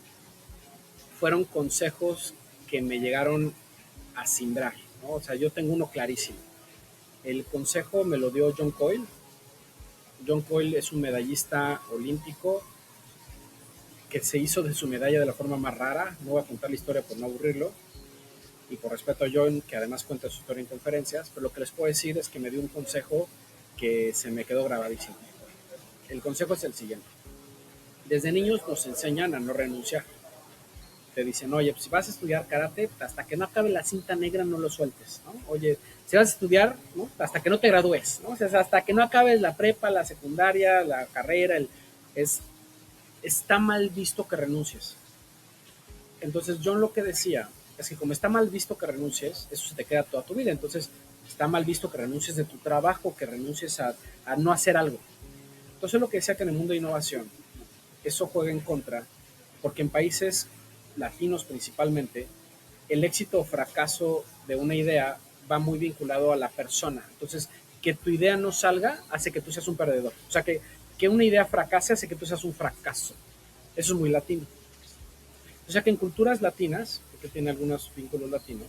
fueron consejos que me llegaron a simbrar, ¿no? O sea, yo tengo uno clarísimo. El consejo me lo dio John Coyle. John Coyle es un medallista olímpico que se hizo de su medalla de la forma más rara. No voy a contar la historia por no aburrirlo y por respeto a John, que además cuenta su historia en conferencias, pero lo que les puedo decir es que me dio un consejo que se me quedó grabadísimo. El consejo es el siguiente. Desde niños nos enseñan a no renunciar. Te dicen, oye, pues si vas a estudiar karate, hasta que no acabe la cinta negra no lo sueltes, ¿no? Oye, si vas a estudiar, ¿no? Hasta que no te gradúes, ¿no? O sea, hasta que no acabes la prepa, la secundaria, la carrera, está mal visto que renuncies. Entonces John lo que decía es que como está mal visto que renuncies, eso se te queda toda tu vida. Entonces está mal visto que renuncies de tu trabajo, que renuncies a no hacer algo. Entonces lo que decía que en el mundo de innovación, eso juega en contra, porque en países latinos principalmente, el éxito o fracaso de una idea va muy vinculado a la persona. Entonces, que tu idea no salga hace que tú seas un perdedor. O sea, que una idea fracase hace que tú seas un fracaso. Eso es muy latino. O sea que en culturas latinas, porque tiene algunos vínculos latinos,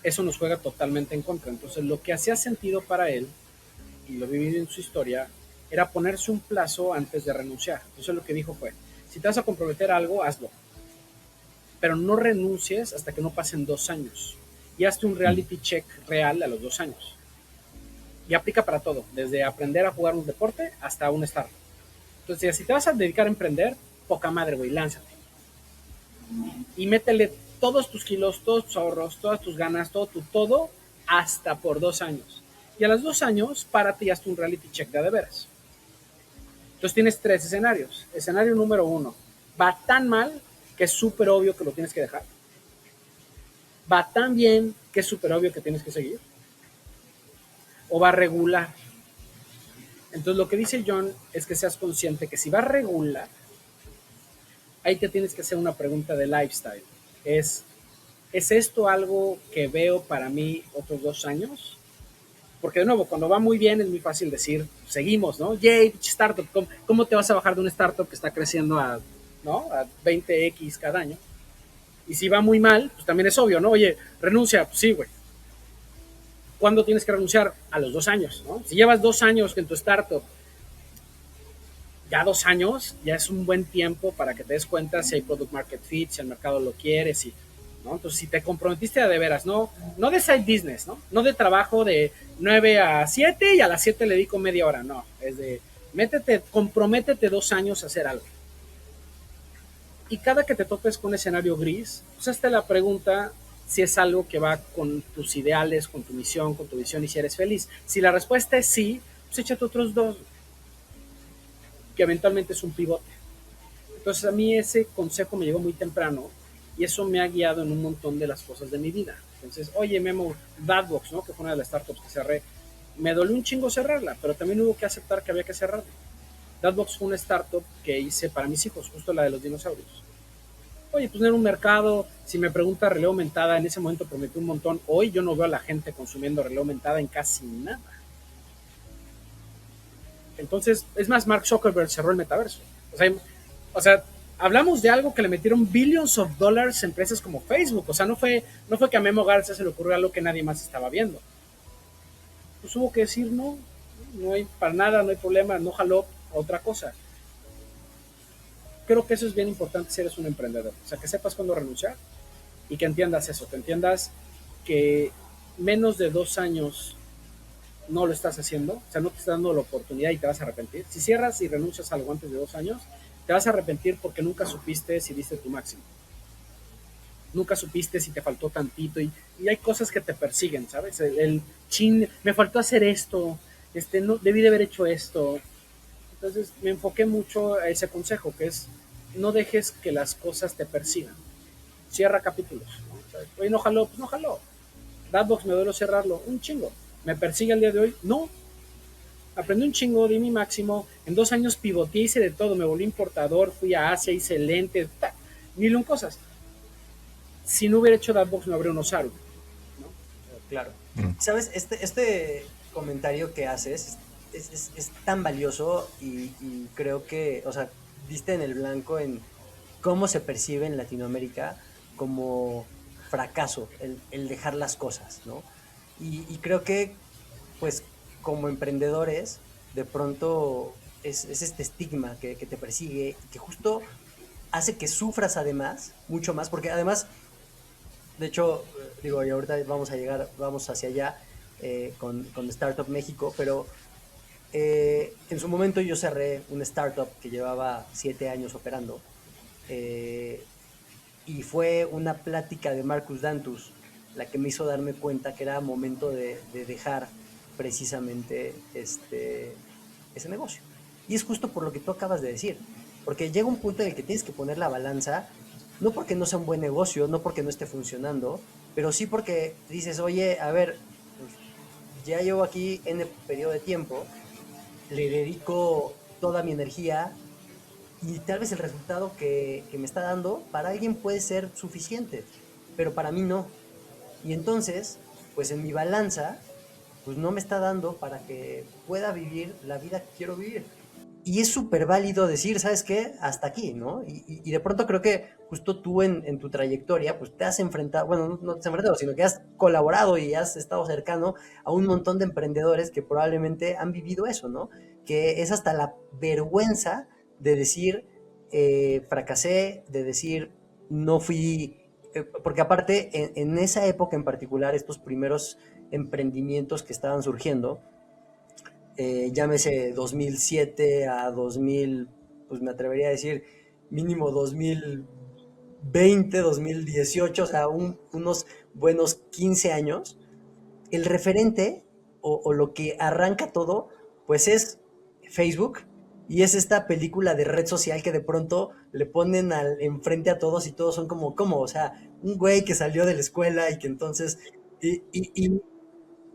eso nos juega totalmente en contra. Entonces, lo que hacía sentido para él, y lo viví en su historia, era ponerse un plazo antes de renunciar. Entonces, lo que dijo fue, si te vas a comprometer a algo, hazlo. Pero no renuncies hasta que no pasen 2 años. Y hazte un reality check real a los 2 años. Y aplica para todo, desde aprender a jugar un deporte hasta un startup. Entonces, si te vas a dedicar a emprender, poca madre, güey, lánzate. Y métele todos tus kilos, todos tus ahorros, todas tus ganas, todo, hasta por 2 años. Y a los 2 años, párate y hazte un reality check de veras. Entonces tienes 3 escenarios. Escenario número 1, va tan mal que es súper obvio que lo tienes que dejar. Va tan bien que es súper obvio que tienes que seguir. O va regular. Entonces lo que dice John es que seas consciente que si va regular, ahí te tienes que hacer una pregunta de lifestyle. ¿Es esto algo que veo para mí otros 2 años? Porque de nuevo, cuando va muy bien es muy fácil decir, seguimos, ¿no? Yay, startup, ¿cómo te vas a bajar de una startup que está creciendo a 20x cada año? Y si va muy mal, pues también es obvio, ¿no? Oye, renuncia, pues sí, güey. ¿Cuándo tienes que renunciar? A los 2 años, ¿no? Si llevas 2 años en tu startup, ya 2 años, ya es un buen tiempo para que te des cuenta si hay product market fit, si el mercado lo quiere, si, ¿no? Entonces, si te comprometiste a de veras, no de side business, ¿no? No de trabajo de 9 a 7 y a las 7 le dedico media hora, no. Es de, comprométete 2 años a hacer algo. Y cada que te topes con un escenario gris, pues hazte la pregunta si es algo que va con tus ideales, con tu misión, con tu visión y si eres feliz. Si la respuesta es sí, pues échate otros 2, que eventualmente es un pivote. Entonces a mí ese consejo me llegó muy temprano y eso me ha guiado en un montón de las cosas de mi vida. Entonces, oye, Memo, Dadbox, ¿no? Que fue una de las startups que cerré. Me dolió un chingo cerrarla, pero también hubo que aceptar que había que cerrarla. Dadbox fue una startup que hice para mis hijos, justo la de los dinosaurios. Oye, pues no era un mercado, si me pregunta realidad aumentada, en ese momento prometí un montón. Hoy yo no veo a la gente consumiendo realidad aumentada en casi nada. Entonces, es más, Mark Zuckerberg cerró el metaverso. O sea, hablamos de algo que le metieron billions of dollars a empresas como Facebook. O sea, no fue que a Memo Garza se le ocurrió algo que nadie más estaba viendo. Pues hubo que decir no, no hay para nada, no hay problema, no jaló a otra cosa. Creo que eso es bien importante si eres un emprendedor. O sea, que sepas cuándo renunciar y que entiendas eso, que entiendas que menos de 2 años no lo estás haciendo, o sea, no te estás dando la oportunidad y te vas a arrepentir. Si cierras y renuncias a algo antes de 2 años, te vas a arrepentir porque nunca supiste si diste tu máximo. Nunca supiste si te faltó tantito y hay cosas que te persiguen, ¿sabes? Chin, me faltó hacer esto, no, debí de haber hecho esto. Entonces me enfoqué mucho a ese consejo, que es no dejes que las cosas te persigan. Cierra capítulos, ¿no? O sea, oye, no jaló, pues no jaló. Datbox me duele cerrarlo, un chingo. ¿Me persigue el día de hoy? No. Aprendí un chingo, di mi máximo. En 2 años pivoteé, hice de todo. Me volví importador, fui a Asia, hice lentes, mil un cosas. Si no hubiera hecho Datbox, no habría un Osaru, ¿no? Claro. ¿Sabes? Este comentario que haces es tan valioso y creo que, o sea, diste en el blanco en cómo se percibe en Latinoamérica como fracaso, el dejar las cosas, ¿no? Y creo que, pues, como emprendedores, de pronto es este estigma que te persigue y que justo hace que sufras además, mucho más, porque además de hecho, digo, y ahorita vamos hacia allá con Startup México, pero en su momento yo cerré una startup que llevaba 7 años operando eh, y fue una plática de Marcus Dantus la que me hizo darme cuenta que era momento de dejar precisamente ese negocio. Y es justo por lo que tú acabas de decir, porque llega un punto en el que tienes que poner la balanza, no porque no sea un buen negocio, no porque no esté funcionando, pero sí porque dices, oye, a ver, pues ya llevo aquí en el periodo de tiempo, le dedico toda mi energía y tal vez el resultado que me está dando para alguien puede ser suficiente, pero para mí no. Y entonces, pues en mi balanza, pues no me está dando para que pueda vivir la vida que quiero vivir. Y es súper válido decir, ¿sabes qué? Hasta aquí, ¿no? Y de pronto creo que justo tú en tu trayectoria, pues te has enfrentado, bueno, no te has enfrentado, sino que has colaborado y has estado cercano a un montón de emprendedores que probablemente han vivido eso, ¿no? Que es hasta la vergüenza de decir, fracasé, de decir, no fui, porque aparte, en esa época en particular, estos primeros emprendimientos que estaban surgiendo, llámese 2007 a 2000, pues me atrevería a decir mínimo 2020, 2018, o sea, unos buenos 15 años, el referente o lo que arranca todo, pues es Facebook y es esta película de red social que de pronto le ponen enfrente a todos y todos son como, ¿cómo? O sea, un güey que salió de la escuela y que entonces... y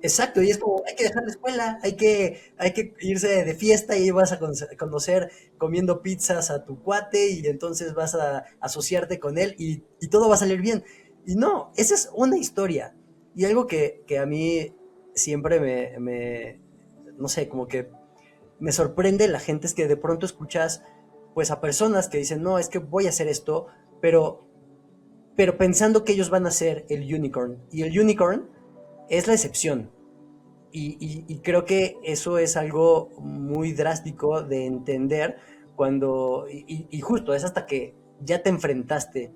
exacto, y es como, hay que dejar la escuela, hay que irse de fiesta y vas a conocer comiendo pizzas a tu cuate y entonces vas a asociarte con él y todo va a salir bien. Y no, esa es una historia. Y algo que a mí siempre no sé, como que me sorprende la gente es que de pronto escuchas pues a personas que dicen, no, es que voy a hacer esto, pero, pero pensando que ellos van a ser el unicorn. Y el unicorn es la excepción. Y creo que eso es algo muy drástico de entender y justo es hasta que ya te enfrentaste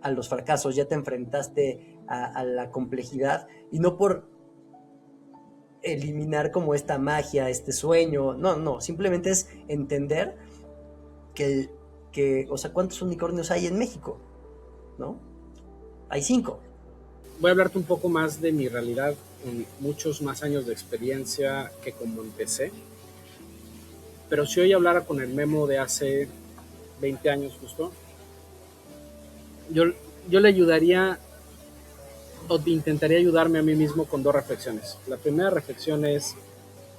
a los fracasos, ya te enfrentaste a la complejidad y no por eliminar como esta magia, este sueño, no, no, simplemente es entender o sea, ¿cuántos unicornios hay en México? ¿No? Hay 5. Voy a hablarte un poco más de mi realidad en muchos más años de experiencia que como empecé. Pero si hoy hablara con el Memo de hace 20 años justo, yo le ayudaría o intentaría ayudarme a mí mismo con 2 reflexiones. La primera reflexión es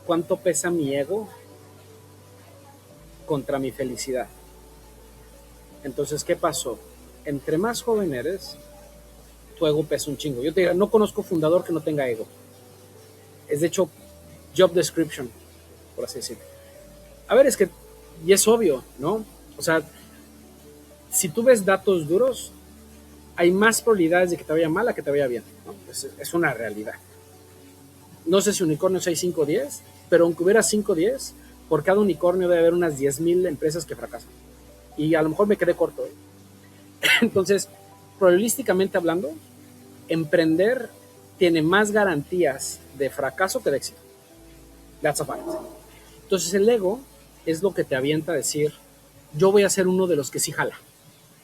cuánto pesa mi ego contra mi felicidad. Entonces, ¿qué pasó? Entre más joven eres, tu ego pesa un chingo. Yo te diría, no conozco fundador que no tenga ego. Es de hecho job description, por así decirlo. A ver, es que, y es obvio, ¿no? O sea, si tú ves datos duros, hay más probabilidades de que te vaya mal a que te vaya bien, ¿no? Es una realidad. No sé si unicornios hay 5 o 10, pero aunque hubiera 5 o 10, por cada unicornio debe haber unas 10,000 empresas que fracasan. Y a lo mejor me quedé corto. Entonces, probabilísticamente hablando, emprender tiene más garantías de fracaso que de éxito. That's a fact. Entonces, el ego es lo que te avienta a decir, yo voy a ser uno de los que sí jala,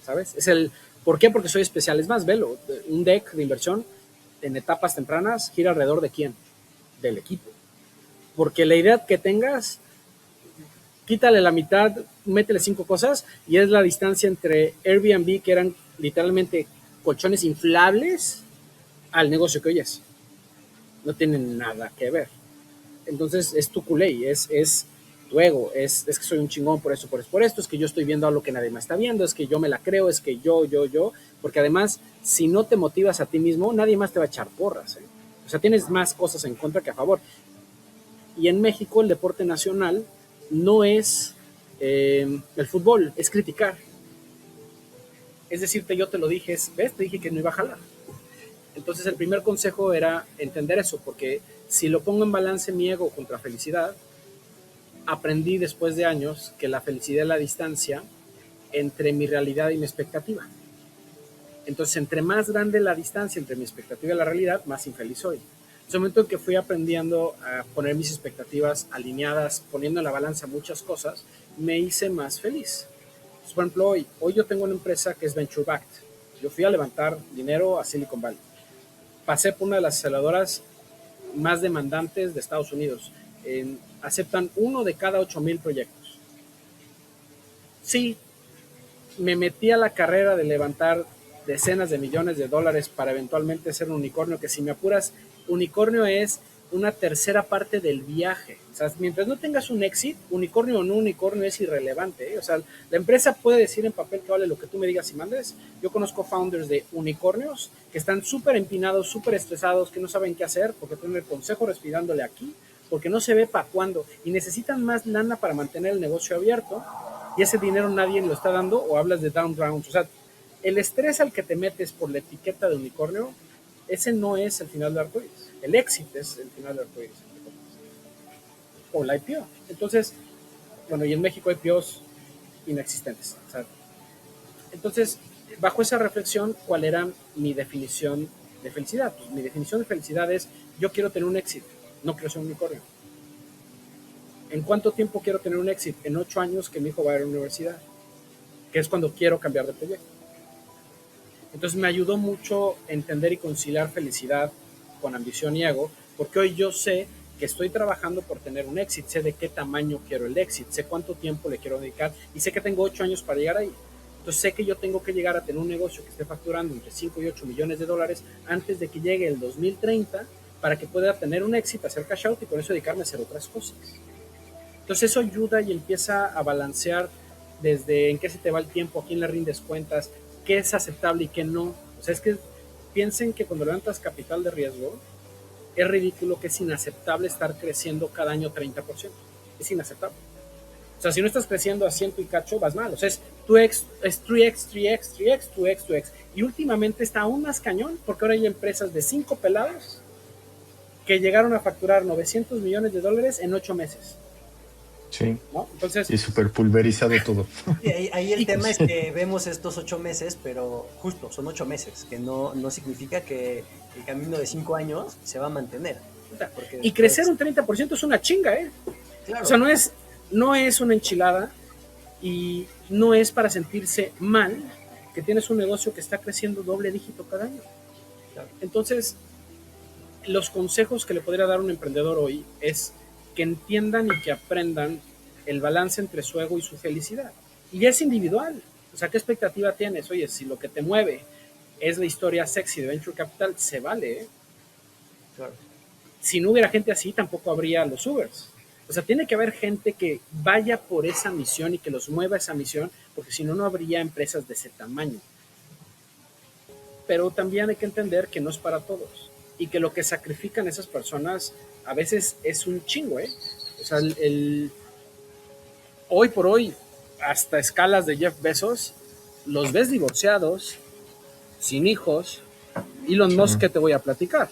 ¿sabes? Es el, ¿por qué? Porque soy especial. Es más, velo, un deck de inversión en etapas tempranas gira alrededor de quién, del equipo. Porque la idea que tengas, quítale la mitad, métele 5 cosas y es la distancia entre Airbnb, que eran literalmente colchones inflables, al negocio que hoy es. No tienen nada que ver. Entonces es tu culé, es tu ego, es que soy un chingón por esto, es que yo estoy viendo algo que nadie más está viendo, es que yo me la creo, es que yo, porque además, si no te motivas a ti mismo, nadie más te va a echar porras, ¿eh? O sea, tienes más cosas en contra que a favor. Y en México el deporte nacional no es el fútbol, es criticar. Es decirte, yo te lo dije, ¿ves? Te dije que no iba a jalar. Entonces el primer consejo era entender eso, porque si lo pongo en balance mi ego contra felicidad, aprendí después de años que la felicidad es la distancia entre mi realidad y mi expectativa. Entonces, entre más grande la distancia entre mi expectativa y la realidad, más infeliz soy. En el momento en que fui aprendiendo a poner mis expectativas alineadas, poniendo en la balanza muchas cosas, me hice más feliz. Entonces, por ejemplo, hoy yo tengo una empresa que es venture backed. Yo fui a levantar dinero a Silicon Valley. Pasé por una de las aceleradoras más demandantes de Estados Unidos. Aceptan 1 de cada 8,000 proyectos. Sí, me metí a la carrera de levantar decenas de millones de dólares para eventualmente ser un unicornio, que si me apuras, unicornio es una tercera parte del viaje. O sea, mientras no tengas un éxito, unicornio o no unicornio es irrelevante, ¿eh? O sea, la empresa puede decir en papel que vale lo que tú me digas y mandes. Yo conozco founders de unicornios que están súper empinados, súper estresados, que no saben qué hacer porque tienen el consejo respirándole aquí, porque no se ve para cuándo y necesitan más lana para mantener el negocio abierto y ese dinero nadie lo está dando, o hablas de down rounds. O sea, el estrés al que te metes por la etiqueta de unicornio, ese no es el final del arcoíris. El éxito es el final del arcoíris. O la IPO. Entonces, bueno, y en México hay IPOs inexistentes. O sea, entonces, bajo esa reflexión, ¿cuál era mi definición de felicidad? Pues mi definición de felicidad es, yo quiero tener un éxito, no quiero ser un unicornio. ¿En cuánto tiempo quiero tener un éxito? En 8 años que mi hijo va a ir a la universidad, que es cuando quiero cambiar de proyecto. Entonces me ayudó mucho entender y conciliar felicidad con ambición y ego, porque hoy yo sé que estoy trabajando por tener un éxito, sé de qué tamaño quiero el éxito, sé cuánto tiempo le quiero dedicar y sé que tengo 8 años para llegar ahí. Entonces sé que yo tengo que llegar a tener un negocio que esté facturando entre 5 y 8 millones de dólares antes de que llegue el 2030 para que pueda tener un éxito, hacer cash out y con eso dedicarme a hacer otras cosas. Entonces eso ayuda y empieza a balancear desde en qué se te va el tiempo, a quién le rindes cuentas, qué es aceptable y qué no. O sea, es que piensen que cuando levantas capital de riesgo, es ridículo, que es inaceptable estar creciendo cada año 30%. Es inaceptable. O sea, si no estás creciendo a 100 y cacho, vas mal. O sea, es 2x, es 3x, 3x, 3x, 2x, 2x. Y últimamente está aún más cañón porque ahora hay empresas de 5 pelados que llegaron a facturar 900 millones de dólares en 8 meses. Sí. ¿No? Entonces, y súper pulverizado todo. Y ahí el tema es que vemos estos 8 meses, pero justo son 8 meses, que no significa que el camino de 5 años se va a mantener. Porque y crecer un 30% es una chinga, ¿eh? Claro. O sea, no es una enchilada y no es para sentirse mal que tienes un negocio que está creciendo doble dígito cada año. Claro. Entonces, los consejos que le podría dar a un emprendedor hoy es que entiendan y que aprendan el balance entre su ego y su felicidad. Y es individual. O sea, ¿qué expectativa tienes? Oye, si lo que te mueve es la historia sexy de Venture Capital, se vale, ¿eh? Claro. Si no hubiera gente así, tampoco habría los Ubers. O sea, tiene que haber gente que vaya por esa misión y que los mueva esa misión, porque si no, no habría empresas de ese tamaño. Pero también hay que entender que no es para todos y que lo que sacrifican esas personas a veces es un chingo, ¿eh? O sea, hoy por hoy, hasta escalas de Jeff Bezos, los ves divorciados, sin hijos. Elon Sí. Musk, ¿qué te voy a platicar?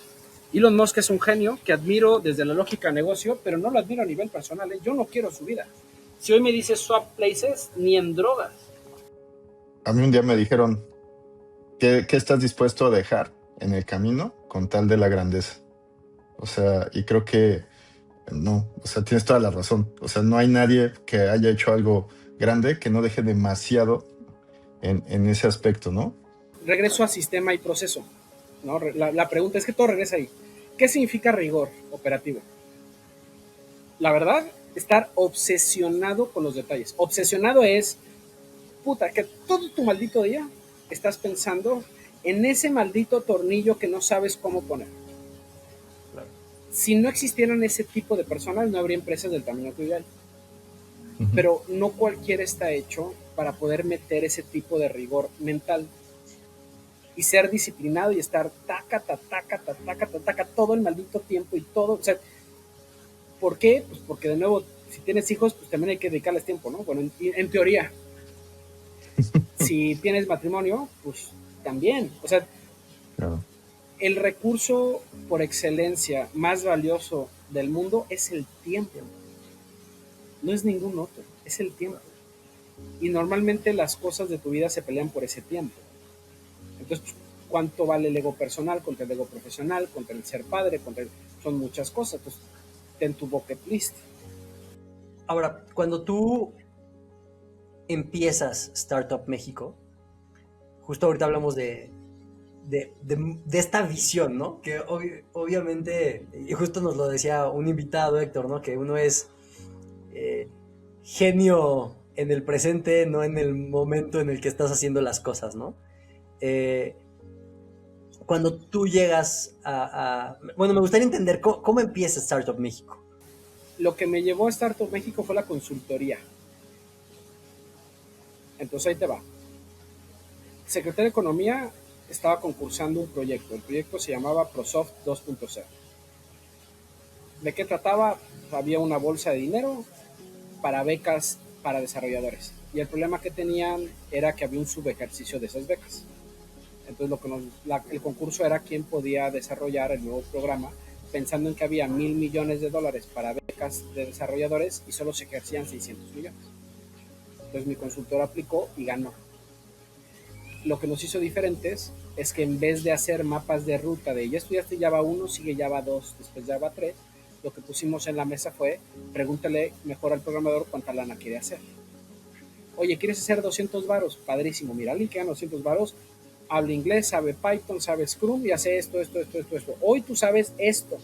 Elon Musk es un genio que admiro desde la lógica de negocio, pero no lo admiro a nivel personal. Yo no quiero su vida. Si hoy me dices swap places, ni en drogas. A mí un día me dijeron, ¿qué estás dispuesto a dejar en el camino con tal de la grandeza? O sea, y creo que no, o sea, tienes toda la razón. O sea, no hay nadie que haya hecho algo grande que no deje demasiado en ese aspecto, ¿no? Regreso a sistema y proceso, ¿no? La pregunta es que todo regresa ahí. ¿Qué significa rigor operativo? La verdad, estar obsesionado con los detalles. Obsesionado es, puta, que todo tu maldito día estás pensando en ese maldito tornillo que no sabes cómo poner. Claro. Si no existieran ese tipo de personas, no habría empresas del tamaño que hay. Ujú. Pero no cualquiera está hecho para poder meter ese tipo de rigor mental y ser disciplinado y estar taca, todo el maldito tiempo y todo. O sea, ¿por qué? Pues porque de nuevo, si tienes hijos, pues también hay que dedicarles tiempo, ¿no? Bueno, en teoría. Si tienes matrimonio, pues también. O sea, Claro. el recurso por excelencia más valioso del mundo es el tiempo. No es ningún otro, es el tiempo. Y normalmente las cosas de tu vida se pelean por ese tiempo. Entonces, ¿cuánto vale el ego personal contra el ego profesional, contra el ser padre, son muchas cosas? Entonces, ten tu bucket list. Ahora, cuando tú empiezas Startup México, justo ahorita hablamos de esta visión, ¿no? Que obviamente, y justo nos lo decía un invitado, Héctor, ¿no? Que uno es eh, genio en el presente, no en el momento en el que estás haciendo las cosas, ¿no? Eh, Cuando tú llegas bueno, me gustaría entender cómo empieza Startup México. Lo que me llevó a Startup México fue la consultoría. Entonces ahí te va. Secretaría de Economía estaba concursando un proyecto. El proyecto se llamaba ProSoft 2.0. ¿De qué trataba? Había una bolsa de dinero para becas para desarrolladores. Y el problema que tenían era que había un subejercicio de esas becas. Entonces el concurso era quién podía desarrollar el nuevo programa, pensando en que había $1,000 millones para becas de desarrolladores y solo se ejercían 600 millones. Entonces mi consultor aplicó y ganó. Lo que nos hizo diferentes es que en vez de hacer mapas de ruta de ya estudiaste Java 1, sigue Java 2, después Java 3, lo que pusimos en la mesa fue pregúntale mejor al programador cuánta lana quiere hacer. Oye, ¿quieres hacer 200 varos? Padrísimo, mira, alguien que gana 200 varos, habla inglés, sabe Python, sabe Scrum y hace esto. Hoy tú sabes esto.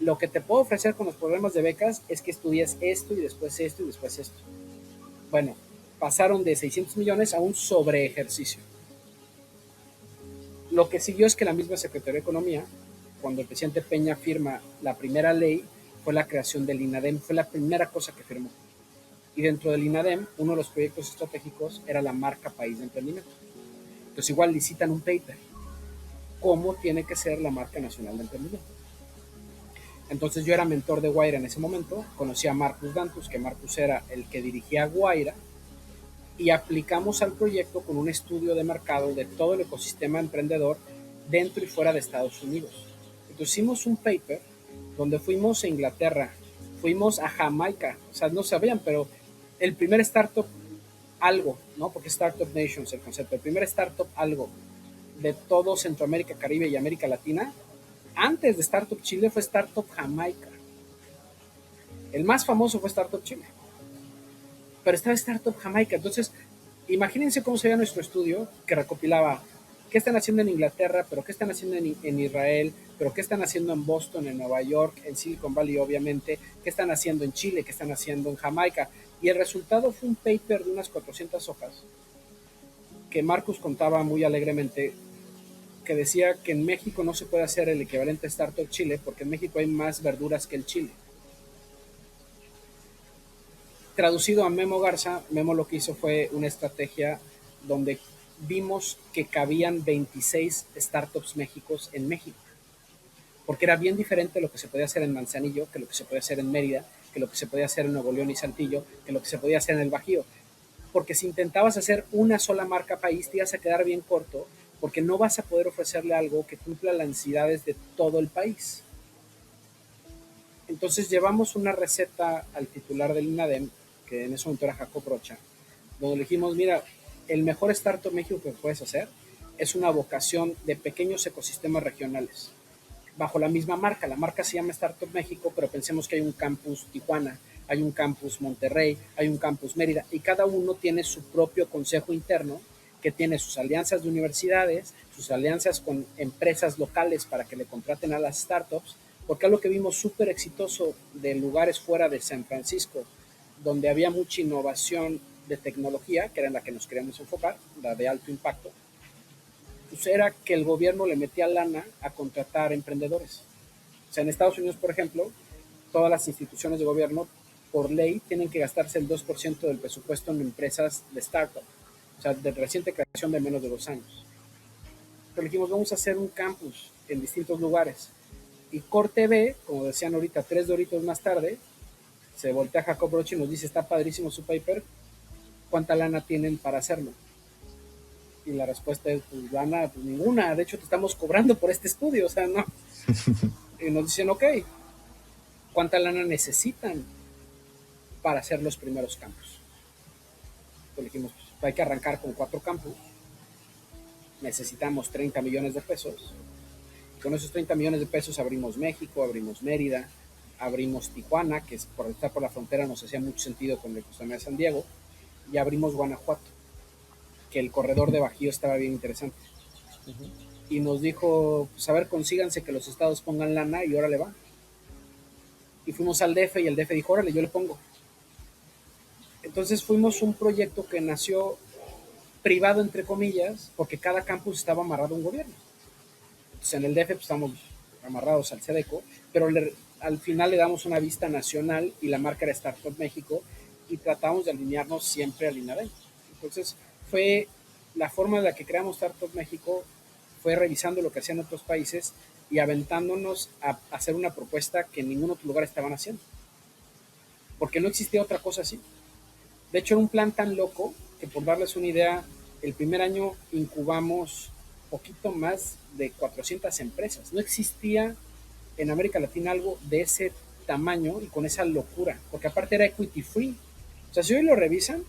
Lo que te puedo ofrecer con los programas de becas es que estudies esto y después esto y después esto. Bueno, pasaron de 600 millones a un sobre ejercicio. Lo que siguió es que la misma Secretaría de Economía, cuando el presidente Peña firma la primera ley, fue la creación del INADEM, fue la primera cosa que firmó. Y dentro del INADEM, uno de los proyectos estratégicos era la marca País de Emprendimiento. Entonces igual licitan un paper, cómo tiene que ser la marca nacional de emprendimiento. Entonces yo era mentor de Guaira en ese momento, conocí a Marcus Dantus, que Marcus era el que dirigía Guaira, y aplicamos al proyecto con un estudio de mercado de todo el ecosistema emprendedor dentro y fuera de Estados Unidos. Entonces hicimos un paper donde fuimos a Inglaterra, fuimos a Jamaica, o sea, no sabían, pero el primer startup algo, ¿no? Porque Startup Nations el concepto, el primer startup algo de todo Centroamérica, Caribe y América Latina, antes de Startup Chile fue Startup Jamaica. El más famoso fue Startup Chile. Pero estaba Startup Jamaica. Entonces, imagínense cómo sería nuestro estudio que recopilaba qué están haciendo en Inglaterra, pero qué están haciendo en Israel, pero qué están haciendo en Boston, en Nueva York, en Silicon Valley, obviamente, qué están haciendo en Chile, qué están haciendo en Jamaica. Y el resultado fue un paper de unas 400 hojas que Marcus contaba muy alegremente, que decía que en México no se puede hacer el equivalente a Startup Chile porque en México hay más verduras que el chile. Traducido a Memo Garza, Memo lo que hizo fue una estrategia donde vimos que cabían 26 startups México en México. porque era bien diferente lo que se podía hacer en Manzanillo, que lo que se podía hacer en Mérida, que lo que se podía hacer en Nuevo León y Saltillo, que lo que se podía hacer en el Bajío. Porque si intentabas hacer una sola marca país, te ibas a quedar bien corto, porque no vas a poder ofrecerle algo que cumpla las necesidades de todo el país. Entonces llevamos una receta al titular del INADEM, que en ese momento era Jacob Rocha, donde le dijimos, mira, el mejor Startup México que puedes hacer es una vocación de pequeños ecosistemas regionales, bajo la misma marca. La marca se llama Startup México, pero pensemos que hay un campus Tijuana, hay un campus Monterrey, hay un campus Mérida, y cada uno tiene su propio consejo interno, que tiene sus alianzas de universidades, sus alianzas con empresas locales para que le contraten a las startups, porque algo que vimos súper exitoso de lugares fuera de San Francisco, donde había mucha innovación de tecnología, que era en la que nos queríamos enfocar, la de alto impacto, pues era que el gobierno le metía lana a contratar emprendedores. O sea, en Estados Unidos, por ejemplo, todas las instituciones de gobierno, por ley, tienen que gastarse el 2% del presupuesto en empresas de startup, o sea, de reciente creación de menos de 2 años. Pero dijimos, vamos a hacer un campus en distintos lugares. Y Corte B, como decían ahorita, 3 doritos más tarde, se voltea a Jacob Roche y nos dice, está padrísimo su paper, ¿cuánta lana tienen para hacerlo? Y la respuesta es, pues lana, pues ninguna, de hecho te estamos cobrando por este estudio, o sea, no. Y nos dicen, ok, ¿cuánta lana necesitan para hacer los primeros campus? Entonces dijimos, pues hay que arrancar con 4 campus, necesitamos 30 millones de pesos, y con esos 30 millones de pesos abrimos México, abrimos Mérida, abrimos Tijuana, que es por estar por la frontera nos hacía mucho sentido con el ecosistema de San Diego, y abrimos Guanajuato, que el corredor de Bajío estaba bien interesante. Uh-huh. Y nos dijo, pues a ver, consíganse que los estados pongan lana y órale va. Y fuimos al DF y el DF dijo, órale, yo le pongo. Entonces fuimos un proyecto que nació privado, entre comillas, porque cada campus estaba amarrado a un gobierno. Entonces en el DF pues, estamos amarrados al SEDECO, pero al final le damos una vista nacional y la marca era Startup México y tratamos de alinearnos siempre al INADEM. Entonces fue la forma en la que creamos Startup México, fue revisando lo que hacían otros países y aventándonos a hacer una propuesta que en ningún otro lugar estaban haciendo. Porque no existía otra cosa así. De hecho, era un plan tan loco que, por darles una idea, el primer año incubamos poquito más de 400 empresas. No existía en América Latina algo de ese tamaño y con esa locura, porque aparte era equity free. O sea, si hoy lo revisan,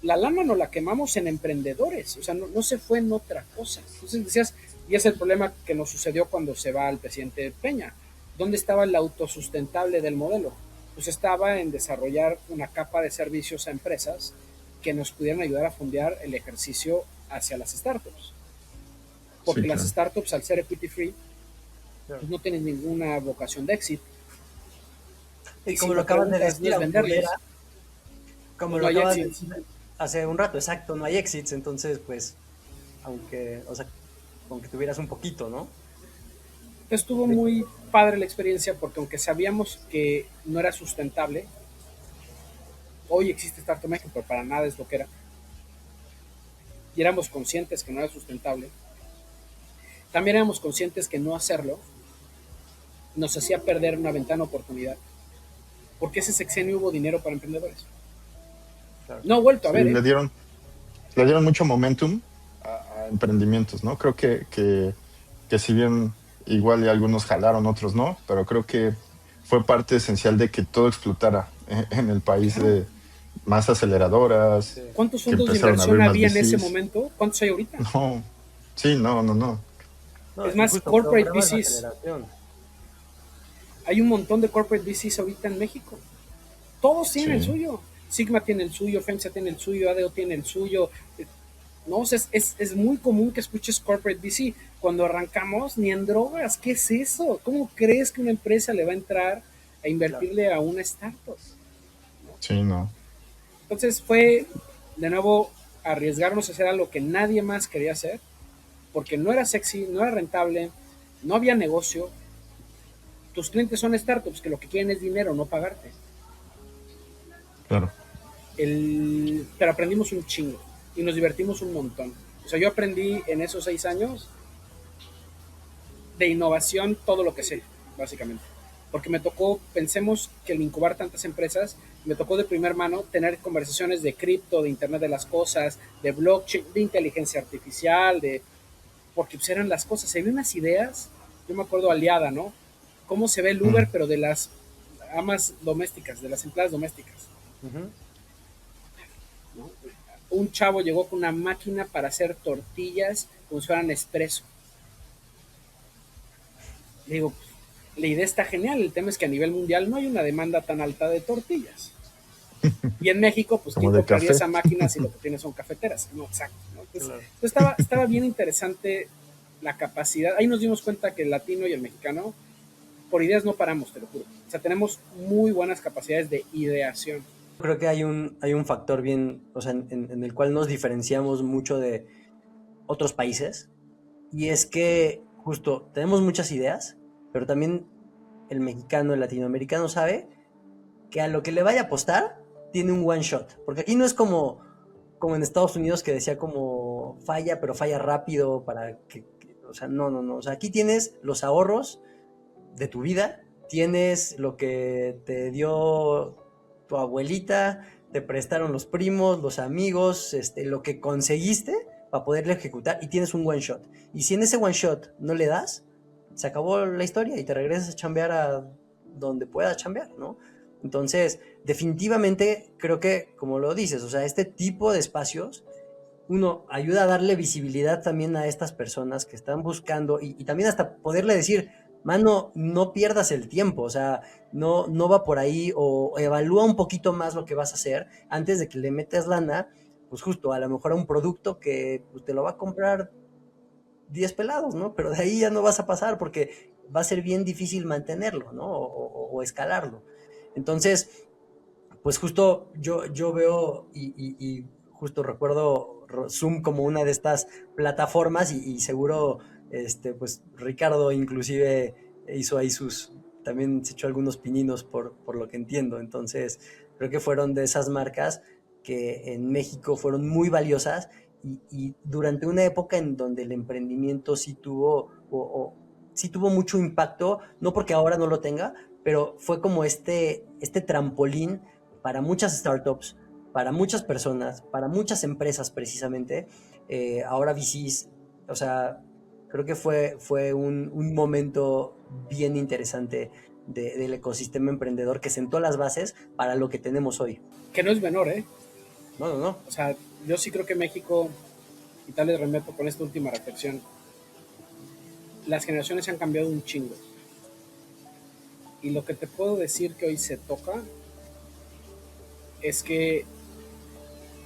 la lana no la quemamos en emprendedores, o sea, no se fue en otra cosa. Entonces decías, y es el problema que nos sucedió cuando se va el presidente Peña. ¿Dónde estaba el autosustentable del modelo? Pues estaba en desarrollar una capa de servicios a empresas que nos pudieran ayudar a fondear el ejercicio hacia las startups. Porque sí, claro, las startups, al ser equity free, pues no tienen ninguna vocación de éxito. Y como si lo acabas de decir, no es venderles, como lo acabas de decir hace un rato, exacto, no hay exits, entonces pues, aunque tuvieras un poquito, ¿no? Estuvo muy padre la experiencia porque aunque sabíamos que no era sustentable, hoy existe Startup México, pero para nada es lo que era, y éramos conscientes que no era sustentable, también éramos conscientes que no hacerlo nos hacía perder una ventana de oportunidad, porque ese sexenio hubo dinero para emprendedores. Claro. No he vuelto a ver. Le dieron mucho momentum a emprendimientos, ¿no? Creo que si bien igual y algunos jalaron, otros no, pero creo que fue parte esencial de que todo explotara en el país, de más aceleradoras. Sí. ¿Cuántos fondos de inversión había en ese momento? ¿Cuántos hay ahorita? No, sí, no. Es más, corporate VCs. Hay un montón de corporate VCs ahorita en México. Todos tienen el suyo. Sigma tiene el suyo, FEMSA tiene el suyo, ADO tiene el suyo. No, o sea, es muy común que escuches corporate VC. Cuando arrancamos, ni en drogas, ¿qué es eso? ¿Cómo crees que una empresa le va a entrar a invertirle a una startup? ¿No? Sí, no. Entonces fue, de nuevo, arriesgarnos a hacer algo que nadie más quería hacer, porque no era sexy, no era rentable, no había negocio. Tus clientes son startups que lo que quieren es dinero, no pagarte. Claro. Pero aprendimos un chingo y nos divertimos un montón. O sea, yo aprendí en esos 6 años de innovación todo lo que sé, básicamente. Porque me tocó, pensemos que el incubar tantas empresas, me tocó de primera mano tener conversaciones de cripto, de Internet de las Cosas, de blockchain, de inteligencia artificial, porque pues eran las cosas. Se ven unas ideas, yo me acuerdo Aliada, ¿no? Cómo se ve el Uber, Mm. pero de las amas domésticas, de las empleadas domésticas. Ujú. ¿No? Un chavo llegó con una máquina para hacer tortillas como si fueran espresso. Le digo, la idea está genial, el tema es que a nivel mundial no hay una demanda tan alta de tortillas. Y en México, pues, Como ¿quién de compraría café. esa máquina si lo que tiene son cafeteras? No, exacto. ¿No? Entonces, Claro. estaba bien interesante la capacidad. Ahí nos dimos cuenta que el latino y el mexicano, por ideas no paramos, te lo juro. O sea, tenemos muy buenas capacidades de ideación. Creo que hay un factor bien, o sea, en el cual nos diferenciamos mucho de otros países, y es que justo tenemos muchas ideas, pero también el mexicano, el latinoamericano sabe que a lo que le vaya a apostar tiene un one shot, porque aquí no es como en Estados Unidos que decía como falla, pero falla rápido para o sea, no, no, no, o sea, aquí tienes los ahorros de tu vida, tienes lo que te dio tu abuelita, te prestaron los primos, los amigos, lo que conseguiste para poderle ejecutar y tienes un one shot. Y si en ese one shot no le das, se acabó la historia y te regresas a chambear a donde puedas chambear, ¿no? Entonces, definitivamente creo que, como lo dices, o sea, este tipo de espacios, uno ayuda a darle visibilidad también a estas personas que están buscando y también hasta poderle decir, mano, no pierdas el tiempo, o sea, no, no va por ahí o evalúa un poquito más lo que vas a hacer antes de que le metas lana, pues justo a lo mejor a un producto que pues, te lo va a comprar 10 pelados, ¿no? Pero de ahí ya no vas a pasar porque va a ser bien difícil mantenerlo, ¿no? O escalarlo. Entonces, pues justo yo veo y justo recuerdo Zoom como una de estas plataformas y seguro, pues Ricardo inclusive hizo ahí también se echó algunos pininos por lo que entiendo. Entonces, creo que fueron de esas marcas que en México fueron muy valiosas y durante una época en donde el emprendimiento sí tuvo, sí tuvo mucho impacto, no porque ahora no lo tenga, pero fue como este trampolín para muchas startups, para muchas personas, para muchas empresas precisamente. Ahora VCs, o sea, creo que fue un momento bien interesante del ecosistema emprendedor que sentó las bases para lo que tenemos hoy. Que no es menor, ¿eh? No, no, no. O sea, yo sí creo que México, y tal les remeto con esta última reflexión, las generaciones han cambiado un chingo. Y lo que te puedo decir que hoy se toca es que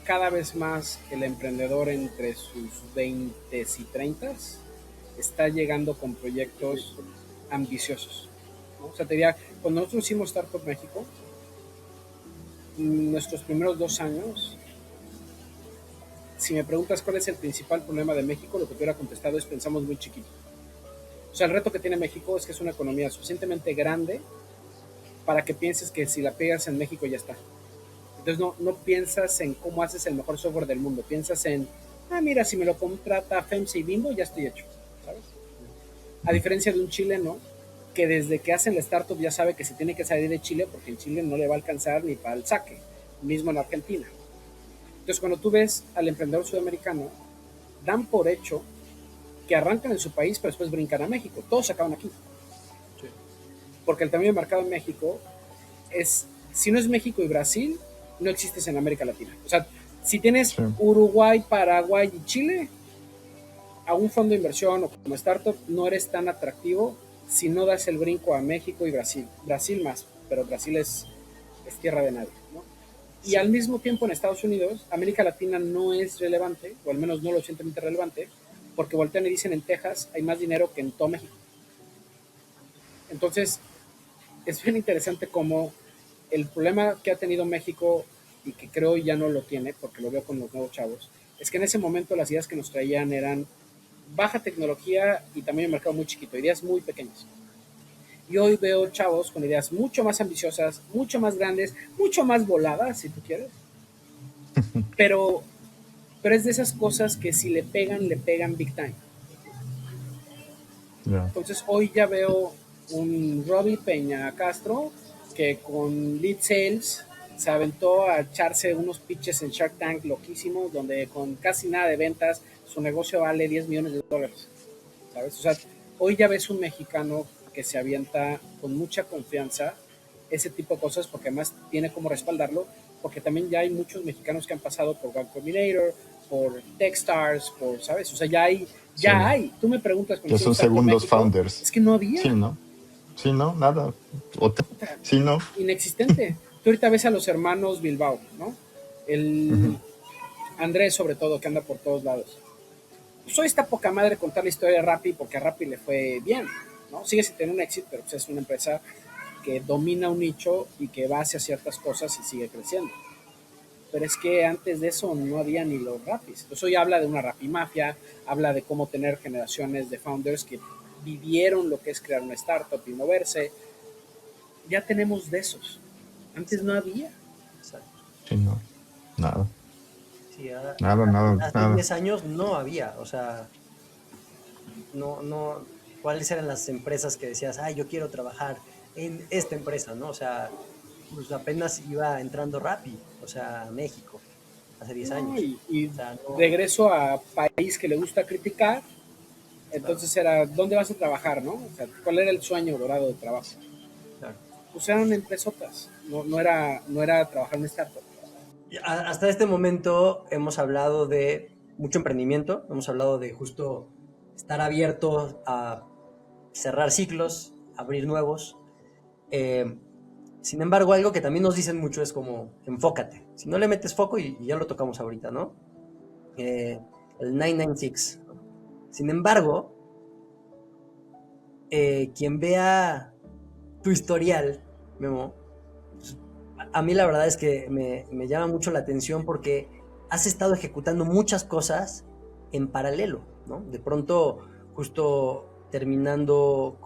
cada vez más el emprendedor entre sus 20 y 30 está llegando con proyectos ambiciosos. ¿No? O sea, te diría, cuando nosotros hicimos Startup México, nuestros primeros 2 años, si me preguntas cuál es el principal problema de México, lo que te hubiera contestado es pensamos muy chiquito. O sea, el reto que tiene México es que es una economía suficientemente grande para que pienses que si la pegas en México ya está. Entonces no piensas en cómo haces el mejor software del mundo, piensas en, mira, si me lo contrata FEMSA y Bimbo, ya estoy hecho, ¿sabes? A diferencia de un chileno que desde que hacen la startup ya sabe que se tiene que salir de Chile porque en Chile no le va a alcanzar ni para el saque, mismo en Argentina. Entonces cuando tú ves al emprendedor sudamericano, dan por hecho que arrancan en su país pero después brincan a México, todos se acaban aquí. Sí. Porque el tamaño de mercado en México es, si no es México y Brasil, no existes en América Latina. O sea, si tienes Sí. Uruguay, Paraguay y Chile, a un fondo de inversión o como startup no eres tan atractivo si no das el brinco a México y Brasil. Brasil más, pero Brasil es tierra de nadie, ¿no? Y Sí. al mismo tiempo en Estados Unidos, América Latina no es relevante, o al menos no lo suficientemente relevante, porque voltean y dicen en Texas hay más dinero que en todo México. Entonces, es bien interesante cómo el problema que ha tenido México y que creo ya no lo tiene, porque lo veo con los nuevos chavos, es que en ese momento las ideas que nos traían eran baja tecnología y tamaño de mercado muy chiquito, ideas muy pequeñas. Y hoy veo chavos con ideas mucho más ambiciosas, mucho más grandes, mucho más voladas, si tú quieres, pero, pero es de esas cosas que si le pegan big time. Ya. Entonces hoy ya veo un Robbie Peña Castro que con lead sales se aventó a echarse unos pitches en Shark Tank loquísimos, donde con casi nada de ventas su negocio vale 10 millones de dólares, ¿sabes? O sea, hoy ya ves un mexicano que se avienta con mucha confianza ese tipo de cosas, porque además tiene como respaldarlo, porque también ya hay muchos mexicanos que han pasado por Bank Combinator, por Techstars, por, ¿sabes? O sea, Sí. ya hay. Tú me preguntas cuando Ya son hicimos Startup segundos México, founders. es que no Sí, había, ¿no? Sí, no, nada. puta, Sí, no. inexistente. Tú ahorita ves a los hermanos Bilbao, ¿no? El Ujú. Andrés, sobre todo, que anda por todos lados. Pues hoy está poca madre contar la historia de Rappi, porque a Rappi le fue bien, ¿no? Sigue sin tener un éxito, pero pues es una empresa que domina un nicho y que va hacia ciertas cosas y sigue creciendo. Pero es que antes de eso no había ni los Rappis. Entonces hoy habla de una Rappi mafia, habla de cómo tener generaciones de founders que vivieron lo que es crear una startup y moverse. Ya tenemos de esos. Antes no había. Exacto. Sí, no. Nada. Sí, Nada, nada, hace nada. 10 años no había, o sea, no, ¿cuáles eran las empresas que decías, ay, yo quiero trabajar en esta empresa, ¿no? O sea, pues apenas iba entrando Rappi, o sea, a México, hace 10 No, años. y O sea, no, regreso a país que le gusta criticar. claro, Entonces era, ¿dónde vas a trabajar, no? O sea, ¿cuál era el sueño dorado de trabajo? claro. Pues eran empresotas, no era trabajar en startup. Y hasta este momento hemos hablado de mucho emprendimiento, hemos hablado de justo estar abierto a cerrar ciclos, abrir nuevos. Eh, Sin embargo, algo que también nos dicen mucho es como enfócate. Si no le metes foco, y ya lo tocamos ahorita, ¿no? Eh, el 996, ¿no? Sin embargo, quien vea tu historial, Memo, pues, a mí la verdad es que me llama mucho la atención porque has estado ejecutando muchas cosas en paralelo, ¿no? De pronto, justo terminando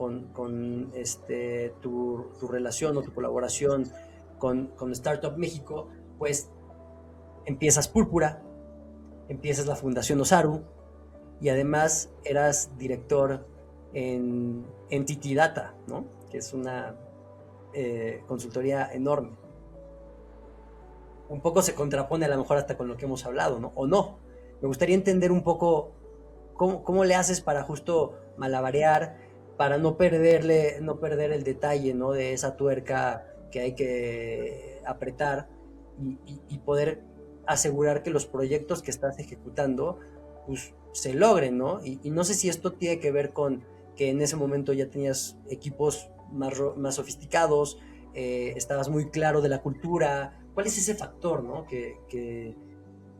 tu relación o tu colaboración con Startup México, pues empiezas Púrpura, empiezas la Fundación Osaru y además eras director en Entity Data, ¿no? Que es una consultoría enorme. Un poco se contrapone a lo mejor hasta con lo que hemos hablado, ¿no? O no. Me gustaría entender un poco cómo le haces para justo malabarear, para no perder el detalle, ¿no? De esa tuerca que hay que apretar y poder asegurar que los proyectos que estás ejecutando, pues se logren, ¿no? Y no sé si esto tiene que ver con que en ese momento ya tenías equipos más sofisticados, estabas muy claro de la cultura. ¿Cuál es ese factor, ¿no? Que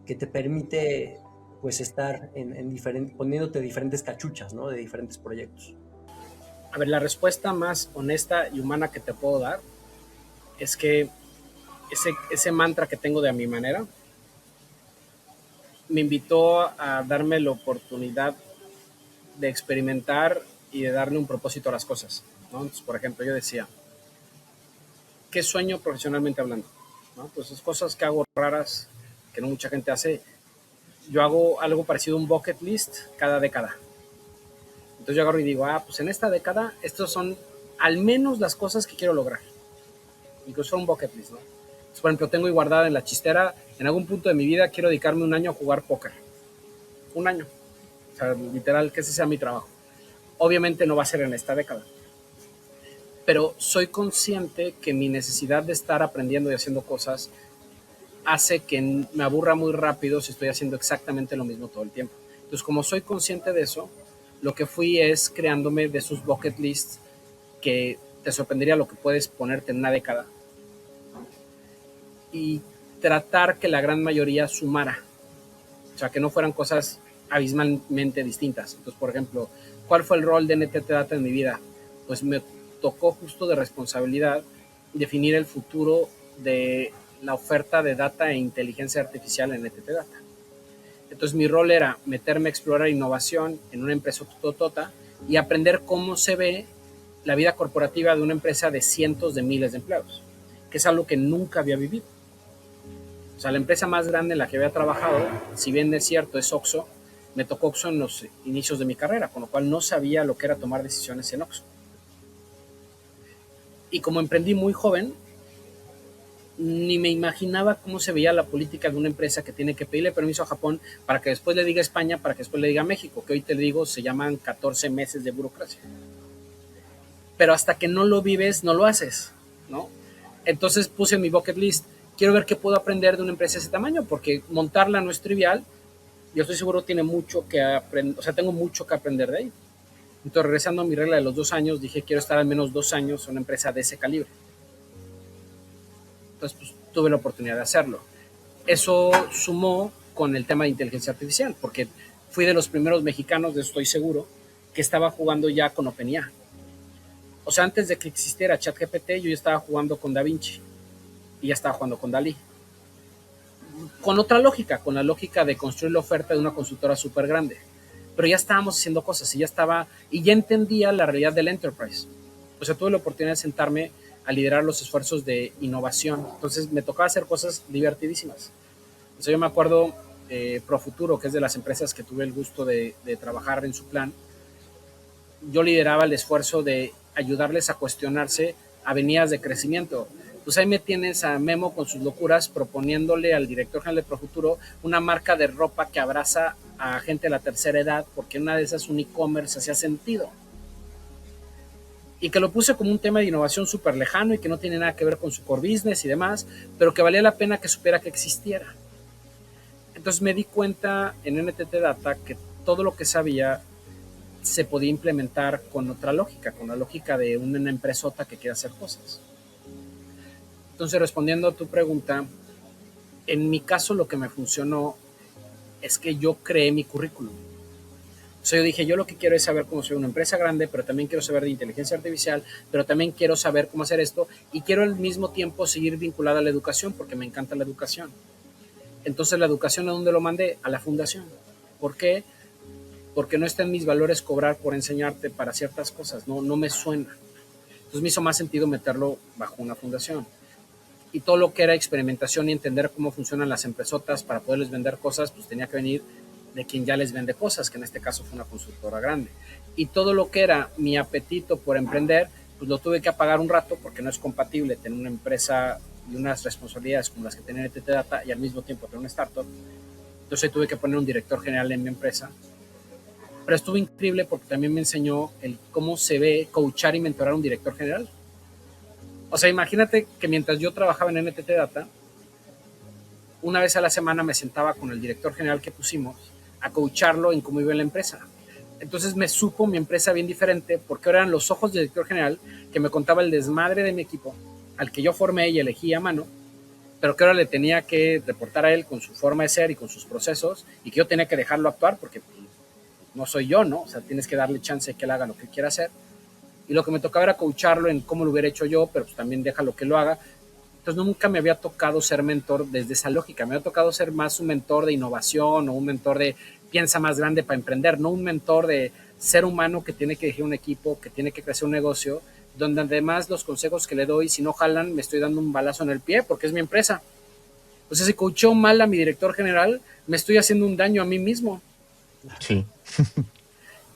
te permite pues estar poniéndote diferentes cachuchas, ¿no? De diferentes proyectos. A ver, la respuesta más honesta y humana que te puedo dar es que ese mantra que tengo de a mi manera me invitó a darme la oportunidad de experimentar y de darle un propósito a las cosas, ¿no? Entonces, por ejemplo, yo decía, ¿qué sueño profesionalmente hablando? ¿No? Pues es cosas que hago raras, que no mucha gente hace. Yo hago algo parecido a un bucket list cada década. Entonces yo agarro y digo, pues en esta década, estos son al menos las cosas que quiero lograr. Incluso un bucket list, ¿no? Entonces, por ejemplo, tengo guardada en la chistera, en algún punto de mi vida quiero dedicarme un año a jugar póker. Un año. O sea, literal, que ese sea mi trabajo. Obviamente no va a ser en esta década. Pero soy consciente que mi necesidad de estar aprendiendo y haciendo cosas hace que me aburra muy rápido si estoy haciendo exactamente lo mismo todo el tiempo. Entonces, como soy consciente de eso, lo que fui es creándome de sus bucket lists que te sorprendería lo que puedes ponerte en una década y tratar que la gran mayoría sumara, o sea, que no fueran cosas abismalmente distintas. Entonces, por ejemplo, ¿cuál fue el rol de NTT Data en mi vida? Pues me tocó justo de responsabilidad definir el futuro de la oferta de data e inteligencia artificial en NTT Data. Entonces mi rol era meterme a explorar innovación en una empresa totota y aprender cómo se ve la vida corporativa de una empresa de cientos de miles de empleados, que es algo que nunca había vivido. O sea, la empresa más grande en la que había trabajado, si bien es cierto, es Oxxo, Me tocó Oxxo en los inicios de mi carrera, con lo cual no sabía lo que era tomar decisiones en Oxxo. Y como emprendí muy joven, ni me imaginaba cómo se veía la política de una empresa que tiene que pedirle permiso a Japón para que después le diga a España, para que después le diga a México, que hoy te digo se llaman 14 meses de burocracia. Pero hasta que no lo vives, no lo haces, ¿no? Entonces puse en mi bucket list, quiero ver qué puedo aprender de una empresa de ese tamaño, porque montarla no es trivial. Yo estoy seguro tiene mucho que aprender, o sea, tengo mucho que aprender de ahí. Entonces, regresando a mi regla de los 2 años, dije, quiero estar al menos 2 años en una empresa de ese calibre. Entonces, pues, tuve la oportunidad de hacerlo. Eso sumó con el tema de inteligencia artificial, porque fui de los primeros mexicanos, de eso estoy seguro, que estaba jugando ya con OpenAI. O sea, antes de que existiera ChatGPT, yo ya estaba jugando con DaVinci y ya estaba jugando con DALL-E. Con otra lógica, con la lógica de construir la oferta de una consultora súper grande. Pero ya estábamos haciendo cosas y ya entendía la realidad del enterprise. O sea, tuve la oportunidad de sentarme a liderar los esfuerzos de innovación. Entonces me tocaba hacer cosas divertidísimas. O sea, yo me acuerdo Profuturo, que es de las empresas que tuve el gusto de trabajar en su plan. Yo lideraba el esfuerzo de ayudarles a cuestionarse avenidas de crecimiento. Pues ahí me tienes a Memo con sus locuras proponiéndole al director general de Profuturo una marca de ropa que abraza a gente de la tercera edad, porque una de esas un e-commerce hacía sentido. Y que lo puse como un tema de innovación súper lejano y que no tiene nada que ver con su core business y demás, pero que valía la pena que supiera que existiera. Entonces me di cuenta en NTT Data que todo lo que sabía se podía implementar con otra lógica, con la lógica de una empresota que quiere hacer cosas. Entonces, respondiendo a tu pregunta, en mi caso lo que me funcionó es que yo creé mi currículum. O sea, yo dije, yo lo que quiero es saber cómo soy una empresa grande, pero también quiero saber de inteligencia artificial, pero también quiero saber cómo hacer esto y quiero al mismo tiempo seguir vinculada a la educación porque me encanta la educación. Entonces, la educación, ¿a dónde lo mandé? A la fundación. ¿Por qué? Porque no está en mis valores cobrar por enseñarte para ciertas cosas, no me suena. Entonces me hizo más sentido meterlo bajo una fundación. Y todo lo que era experimentación y entender cómo funcionan las empresotas para poderles vender cosas, pues tenía que venir de quien ya les vende cosas, que en este caso fue una consultora grande. Y todo lo que era mi apetito por emprender, pues lo tuve que apagar un rato porque no es compatible tener una empresa y unas responsabilidades como las que tenía NTT Data y al mismo tiempo tener una startup. Entonces tuve que poner un director general en mi empresa. Pero estuvo increíble porque también me enseñó el cómo se ve coachar y mentorar a un director general. O sea, imagínate que mientras yo trabajaba en NTT Data, una vez a la semana me sentaba con el director general que pusimos a coacharlo en cómo iba la empresa. Entonces me supo mi empresa bien diferente porque ahora eran los ojos del director general que me contaba el desmadre de mi equipo, al que yo formé y elegí a mano, pero que ahora le tenía que reportar a él con su forma de ser y con sus procesos y que yo tenía que dejarlo actuar porque no soy yo, ¿no? O sea, tienes que darle chance de que él haga lo que quiera hacer. Y lo que me tocaba era coacharlo en cómo lo hubiera hecho yo, pero pues también déjalo que lo haga. Entonces nunca me había tocado ser mentor desde esa lógica. Me había tocado ser más un mentor de innovación o un mentor de piensa más grande para emprender, no un mentor de ser humano que tiene que dirigir un equipo, que tiene que crecer un negocio, donde además los consejos que le doy, si no jalan, me estoy dando un balazo en el pie porque es mi empresa. Entonces, si coacheo mal a mi director general, me estoy haciendo un daño a mí mismo. Sí.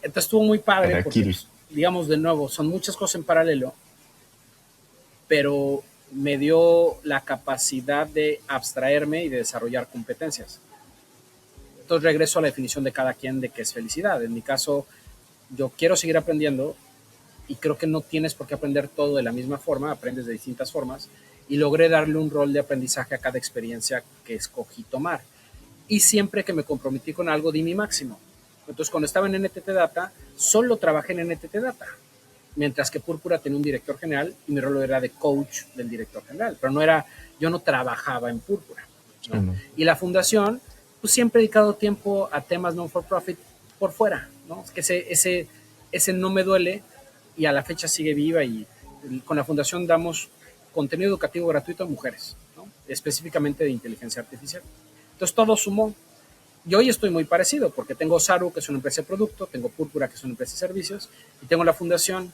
Entonces estuvo muy padre porque, Harakiri. digamos, de nuevo, son muchas cosas en paralelo, pero me dio la capacidad de abstraerme y de desarrollar competencias. Entonces regreso a la definición de cada quien de qué es felicidad. En mi caso, yo quiero seguir aprendiendo y creo que no tienes por qué aprender todo de la misma forma, aprendes de distintas formas y logré darle un rol de aprendizaje a cada experiencia que escogí tomar. Y siempre que me comprometí con algo, di mi máximo. Entonces, cuando estaba en NTT Data, solo trabajé en NTT Data, mientras que Púrpura tenía un director general y mi rol era de coach del director general, pero no era, yo no trabajaba en Púrpura, ¿no? No. Y la fundación, pues siempre he dedicado tiempo a temas non for profit por fuera, ¿no? Es que ese no me duele y a la fecha sigue viva y con la fundación damos contenido educativo gratuito a mujeres, ¿no? Específicamente de inteligencia artificial. Entonces todo sumó. Y hoy estoy muy parecido porque tengo Saru, que es una empresa de producto, tengo Púrpura, que es una empresa de servicios, y tengo la fundación.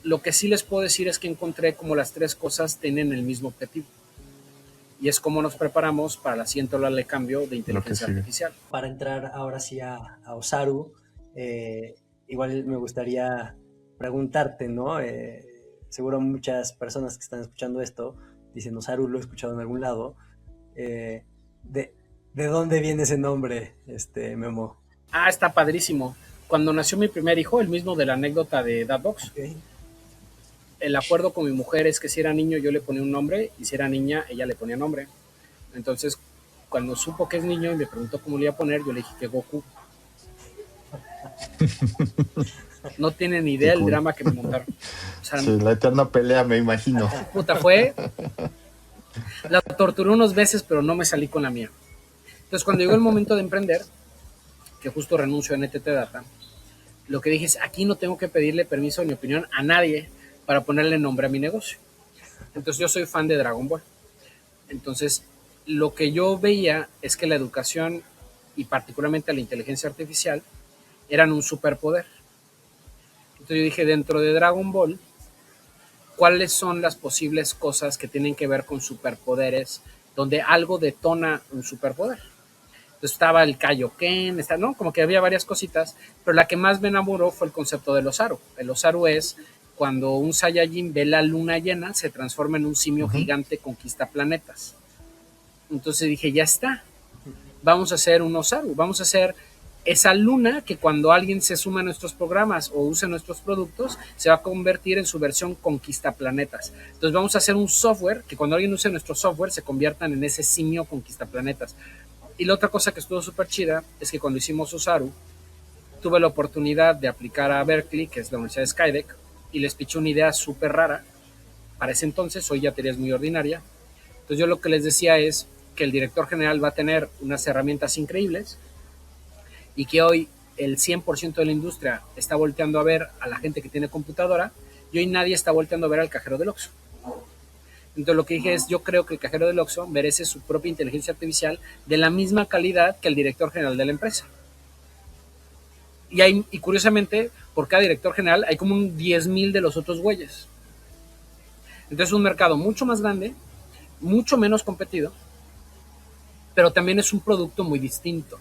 Lo que sí les puedo decir es que encontré como las tres cosas tienen el mismo objetivo. y es como nos preparamos para la siguiente ola de cambio de Lo que inteligencia sigue. artificial. Para entrar ahora sí a Osaru, igual me gustaría preguntarte, ¿no? Seguro muchas personas que están escuchando esto dicen Osaru, lo he escuchado en algún lado. Eh, de, ¿De dónde viene ese nombre, Memo? Ah, está padrísimo. Cuando nació mi primer hijo, el mismo de la anécdota de Datbox, Ok. el acuerdo con mi mujer es que si era niño yo le ponía un nombre y si era niña ella le ponía nombre. Entonces, cuando supo que es niño y me preguntó cómo le iba a poner, yo le dije que Goku. No tienen ni Qué idea el cool. drama que me montaron. O sea, Sí, la eterna pelea, me imagino. puta, la torturé unos veces, pero no me salí con la mía. Entonces, cuando llegó el momento de emprender, que justo renuncio a NTT Data, lo que dije es, aquí no tengo que pedirle permiso ni opinión a nadie para ponerle nombre a mi negocio. Entonces, yo soy fan de Dragon Ball. Entonces, lo que yo veía es que la educación y particularmente la inteligencia artificial eran un superpoder. Entonces yo dije, dentro de Dragon Ball, ¿cuáles son las posibles cosas que tienen que ver con superpoderes donde algo detona un superpoder? Entonces estaba el Kaioken, ¿no? Como que había varias cositas, pero la que más me enamoró fue el concepto del Osaru. El Osaru es cuando un Saiyajin ve la luna llena, se transforma en un simio Ujú. gigante, conquista planetas. Entonces dije, ya está, vamos a hacer un Osaru, vamos a hacer esa luna que cuando alguien se suma a nuestros programas o use nuestros productos, se va a convertir en su versión conquista planetas. Entonces vamos a hacer un software que cuando alguien use nuestro software se conviertan en ese simio conquista planetas. Y la otra cosa que estuvo súper chida es que cuando hicimos Osaru, tuve la oportunidad de aplicar a Berkeley, que es la Universidad de Skydeck, y les piché una idea súper rara. Para ese entonces, hoy ya teoría es muy ordinaria. Entonces yo lo que les decía es que el director general va a tener unas herramientas increíbles y que hoy el 100% de la industria está volteando a ver a la gente que tiene computadora y hoy nadie está volteando a ver al cajero del Oxxo. Entonces lo que dije es, yo creo que el cajero del Oxxo merece su propia inteligencia artificial de la misma calidad que el director general de la empresa. Y curiosamente, por cada director general hay como un 10,000 de los otros güeyes. Entonces es un mercado mucho más grande, mucho menos competido, pero también es un producto muy distinto.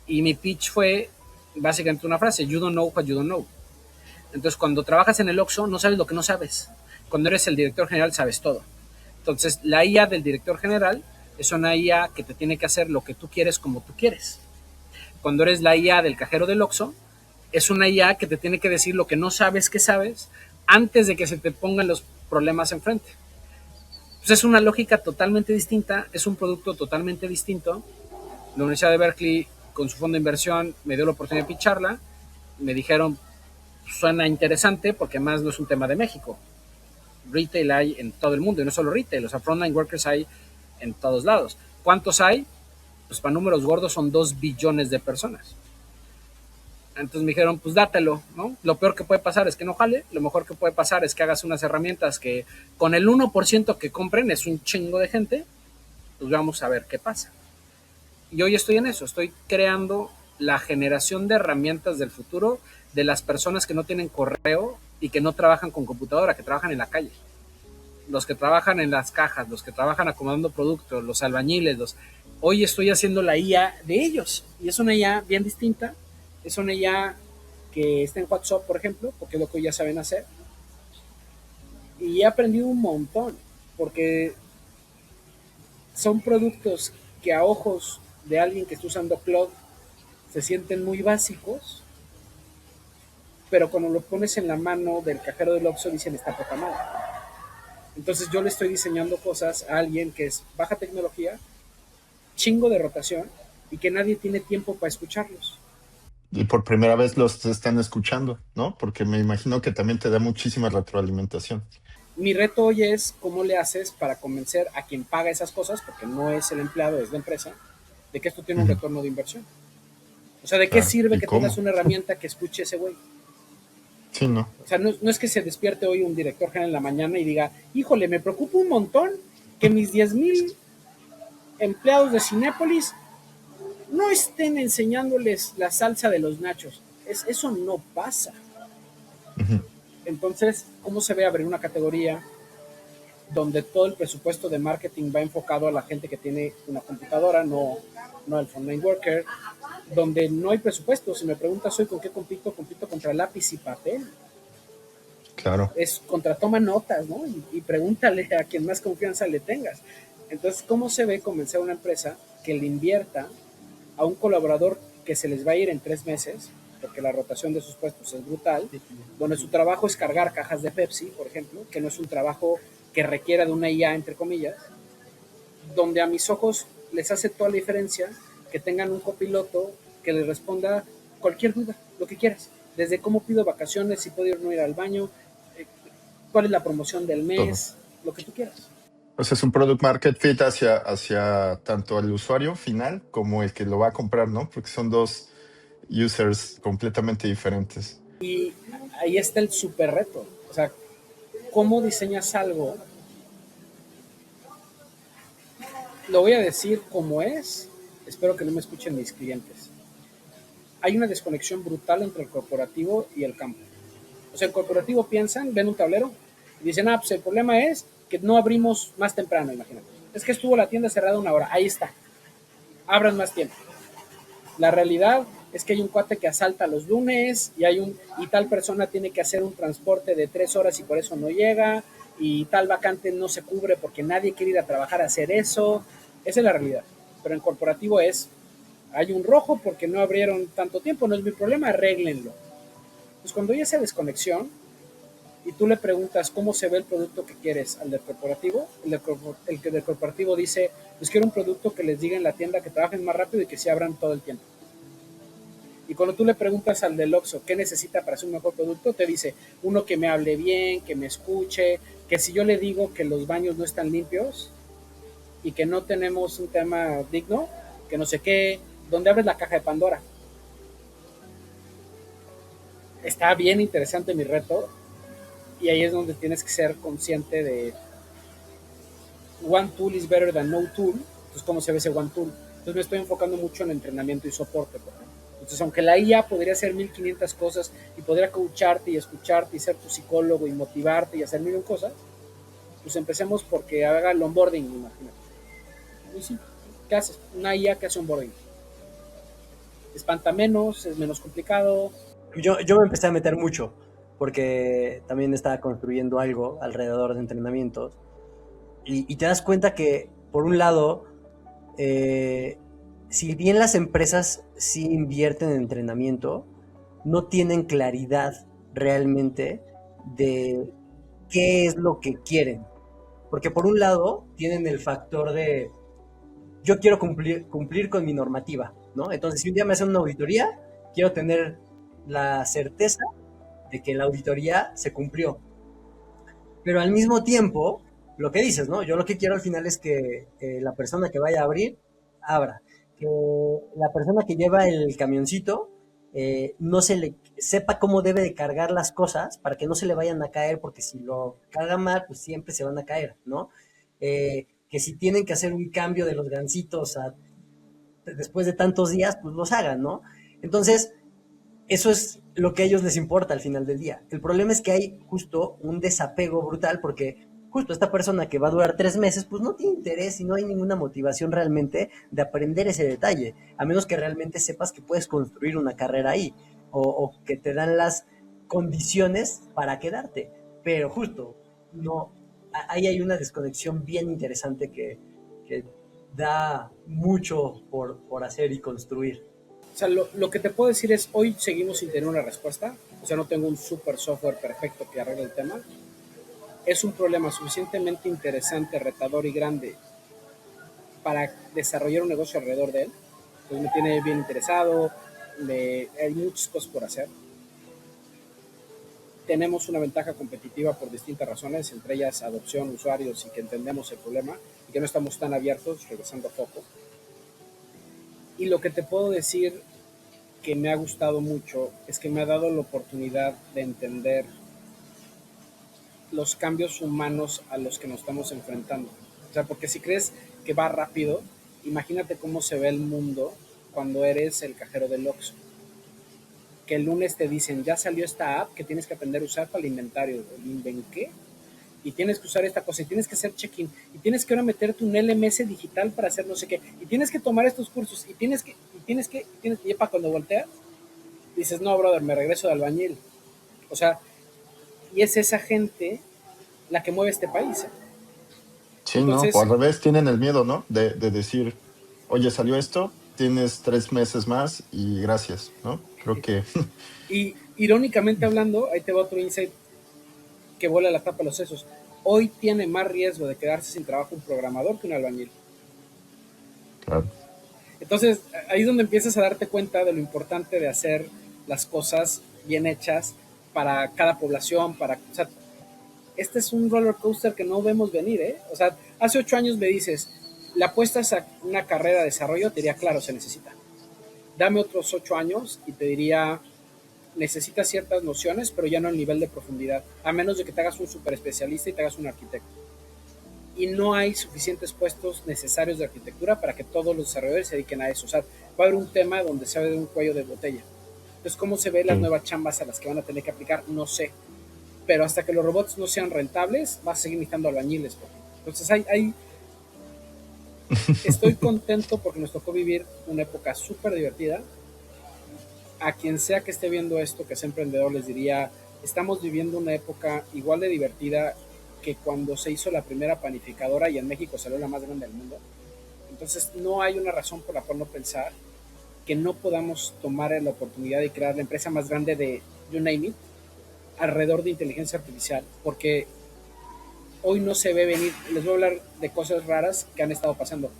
Y mi pitch fue básicamente una frase, you don't know what you don't know. Entonces, cuando trabajas en el Oxxo, no sabes lo que no sabes. Cuando eres el director general, sabes todo. Entonces, la IA del director general es una IA que te tiene que hacer lo que tú quieres como tú quieres. Cuando eres la IA del cajero del Oxxo, es una IA que te tiene que decir lo que no sabes que sabes antes de que se te pongan los problemas enfrente. Pues es una lógica totalmente distinta, es un producto totalmente distinto. La Universidad de Berkeley, con su fondo de inversión, me dio la oportunidad de picharla. Me dijeron, suena interesante porque además no es un tema de México. Retail hay en todo el mundo y no solo retail, o sea, frontline workers hay en todos lados. ¿Cuántos hay? Pues para números gordos son 2 billones de personas. Entonces me dijeron, pues dátelo, ¿no? Lo peor que puede pasar es que no jale, lo mejor que puede pasar es que hagas unas herramientas que con el 1% que compren es un chingo de gente, pues vamos a ver qué pasa. Y hoy estoy en eso, estoy creando la generación de herramientas del futuro de las personas que no tienen correo y que no trabajan con computadora, que trabajan en la calle. Los que trabajan en las cajas, los que trabajan acomodando productos, los albañiles, hoy estoy haciendo la IA de ellos. Y es una IA bien distinta, es una IA que está en WhatsApp, por ejemplo, porque es lo que ya saben hacer. Y he aprendido un montón, porque son productos que a ojos de alguien que está usando Cloud se sienten muy básicos, pero cuando lo pones en la mano del cajero del Oxxo dicen está poca madre. Entonces yo le estoy diseñando cosas a alguien que es baja tecnología, chingo de rotación y que nadie tiene tiempo para escucharlos. Y por primera vez los están escuchando, ¿no? Porque me imagino que también te da muchísima retroalimentación. Mi reto hoy es cómo le haces para convencer a quien paga esas cosas, porque no es el empleado, es la empresa, de que esto tiene un Ujú. retorno de inversión. O sea, ¿de qué Claro. sirve ¿Y que tengas cómo? una herramienta que escuche ese güey? Sí, no. O sea, no es que se despierte hoy un director general en la mañana y diga, híjole, me preocupa un montón que mis 10,000 empleados de Cinépolis no estén enseñándoles la salsa de los nachos. Eso no pasa. Ujú. Entonces, ¿cómo se ve abrir una categoría donde todo el presupuesto de marketing va enfocado a la gente que tiene una computadora, no al frontline worker, donde no hay presupuesto. Si me preguntas hoy con qué compito contra lápiz y papel. Claro. Es contra toma notas, ¿no? Y pregúntale a quien más confianza le tengas. Entonces, ¿cómo se ve convencer a una empresa que le invierta a un colaborador que se les va a ir en 3 meses, porque la rotación de sus puestos es brutal, donde su trabajo es cargar cajas de Pepsi, por ejemplo, que no es un trabajo que requiera de una IA, entre comillas, donde a mis ojos les hace toda la diferencia que tengan un copiloto que les responda cualquier duda, lo que quieras, desde cómo pido vacaciones, si puedo no ir al baño, cuál es la promoción del Todo. mes, lo que tú quieras. O sea, es un product market fit hacia tanto el usuario final como el que lo va a comprar, ¿no? Porque son dos users completamente diferentes. Y ahí está el super reto. O sea, ¿cómo diseñas algo? Lo voy a decir como es. Espero que no me escuchen mis clientes. Hay una desconexión brutal entre el corporativo y el campo. O sea, el corporativo piensan, ven un tablero y dicen, pues el problema es que no abrimos más temprano, imagínate. Es que estuvo la tienda cerrada 1 hora. Ahí está. Abran más tiempo. La realidad es que hay un cuate que asalta los lunes y tal persona tiene que hacer un transporte de 3 horas y por eso no llega, y tal vacante no se cubre porque nadie quiere ir a trabajar a hacer eso. Esa es la realidad. Pero en corporativo hay un rojo porque no abrieron tanto tiempo, no es mi problema, arréglenlo. Pues cuando hay esa desconexión y tú le preguntas cómo se ve el producto que quieres al del corporativo, el que del corporativo dice, pues quiero un producto que les diga en la tienda que trabajen más rápido y que se abran todo el tiempo. Y cuando tú le preguntas al del Oxxo qué necesita para hacer un mejor producto, te dice uno que me hable bien, que me escuche, que si yo le digo que los baños no están limpios y que no tenemos un tema digno, que no sé qué, donde abres la caja de Pandora. Está bien interesante mi reto y ahí es donde tienes que ser consciente de one tool is better than no tool. Entonces, ¿cómo se ve ese one tool? Entonces me estoy enfocando mucho en entrenamiento y soporte, por ejemplo. Entonces, aunque la IA podría hacer 1500 cosas y podría coacharte y escucharte y ser tu psicólogo y motivarte y hacer 1000 cosas, pues empecemos porque haga el onboarding, imagínate. Y sí, ¿qué haces? Una IA que hace onboarding. Espanta menos, es menos complicado. Yo me empecé a meter mucho porque también estaba construyendo algo alrededor de entrenamientos y te das cuenta que, por un lado, si bien las empresas sí invierten en entrenamiento, no tienen claridad realmente de qué es lo que quieren. Porque por un lado tienen el factor de yo quiero cumplir con mi normativa, ¿no? Entonces, si un día me hacen una auditoría, quiero tener la certeza de que la auditoría se cumplió. Pero al mismo tiempo, lo que dices, ¿no? Yo lo que quiero al final es que la persona que vaya a abrir, abra. Que la persona que lleva el camioncito no se le sepa cómo debe de cargar las cosas para que no se le vayan a caer, porque si lo carga mal, pues siempre se van a caer, ¿no? Que si tienen que hacer un cambio de los gancitos después de tantos días, pues los hagan, ¿no? Entonces, eso es lo que a ellos les importa al final del día. El problema es que hay justo un desapego brutal porque justo esta persona que va a durar 3 meses, pues no tiene interés y no hay ninguna motivación realmente de aprender ese detalle, a menos que realmente sepas que puedes construir una carrera ahí o que te dan las condiciones para quedarte. Pero justo, no, ahí hay una desconexión bien interesante que da mucho por hacer y construir. O sea, lo que te puedo decir es, hoy seguimos sin tener una respuesta. O sea, no tengo un super software perfecto que arregle el tema. Es un problema suficientemente interesante, retador y grande para desarrollar un negocio alrededor de él. Pues me tiene bien interesado, hay muchas cosas por hacer. Tenemos una ventaja competitiva por distintas razones, entre ellas adopción, usuarios y que entendemos el problema y que no estamos tan abiertos, regresando a foco. Y lo que te puedo decir que me ha gustado mucho es que me ha dado la oportunidad de entender los cambios humanos a los que nos estamos enfrentando. O sea, porque si crees que va rápido, imagínate cómo se ve el mundo cuando eres el cajero del Oxxo. Que el lunes te dicen, ya salió esta app que tienes que aprender a usar para el inventario. ¿El inven qué? y tienes que usar esta cosa, y tienes que hacer check-in, y tienes que ahora meterte un LMS digital para hacer no sé qué, y tienes que tomar estos cursos, y para cuando volteas, dices, no, brother, me regreso de albañil. O sea, y es esa gente la que mueve este país. Sí, ¿no? O Entonces, al revés, tienen el miedo, ¿no? De decir, oye, salió esto, tienes 3 meses más y gracias, ¿no? Creo que y irónicamente hablando, ahí te va otro insight que vuela la tapa de los sesos. Hoy tiene más riesgo de quedarse sin trabajo un programador que un albañil. claro. Entonces, ahí es donde empiezas a darte cuenta de lo importante de hacer las cosas bien hechas para cada población, o sea, este es un roller coaster que no vemos venir, ¿eh? O sea, hace 8 años me dices, ¿le apuestas a una carrera de desarrollo? Te diría, claro, se necesita. Dame otros 8 años y te diría, necesitas ciertas nociones, pero ya no el nivel de profundidad, a menos de que te hagas un super especialista y te hagas un arquitecto. Y no hay suficientes puestos necesarios de arquitectura para que todos los desarrolladores se dediquen a eso. O sea, va a haber un tema donde se ve de un cuello de botella. Entonces, ¿cómo se ven las Sí. nuevas chambas a las que van a tener que aplicar? No sé. Pero hasta que los robots no sean rentables, vas a seguir necesitando albañiles. Entonces, estoy contento porque nos tocó vivir una época súper divertida. A quien sea que esté viendo esto, que sea emprendedor, les diría, estamos viviendo una época igual de divertida que cuando se hizo la primera panificadora y en México salió la más grande del mundo. Entonces no hay una razón por la cual no pensar que no podamos tomar la oportunidad de crear la empresa más grande de you name it alrededor de inteligencia artificial, porque hoy no se ve venir. Les voy a hablar de cosas raras que han estado pasando.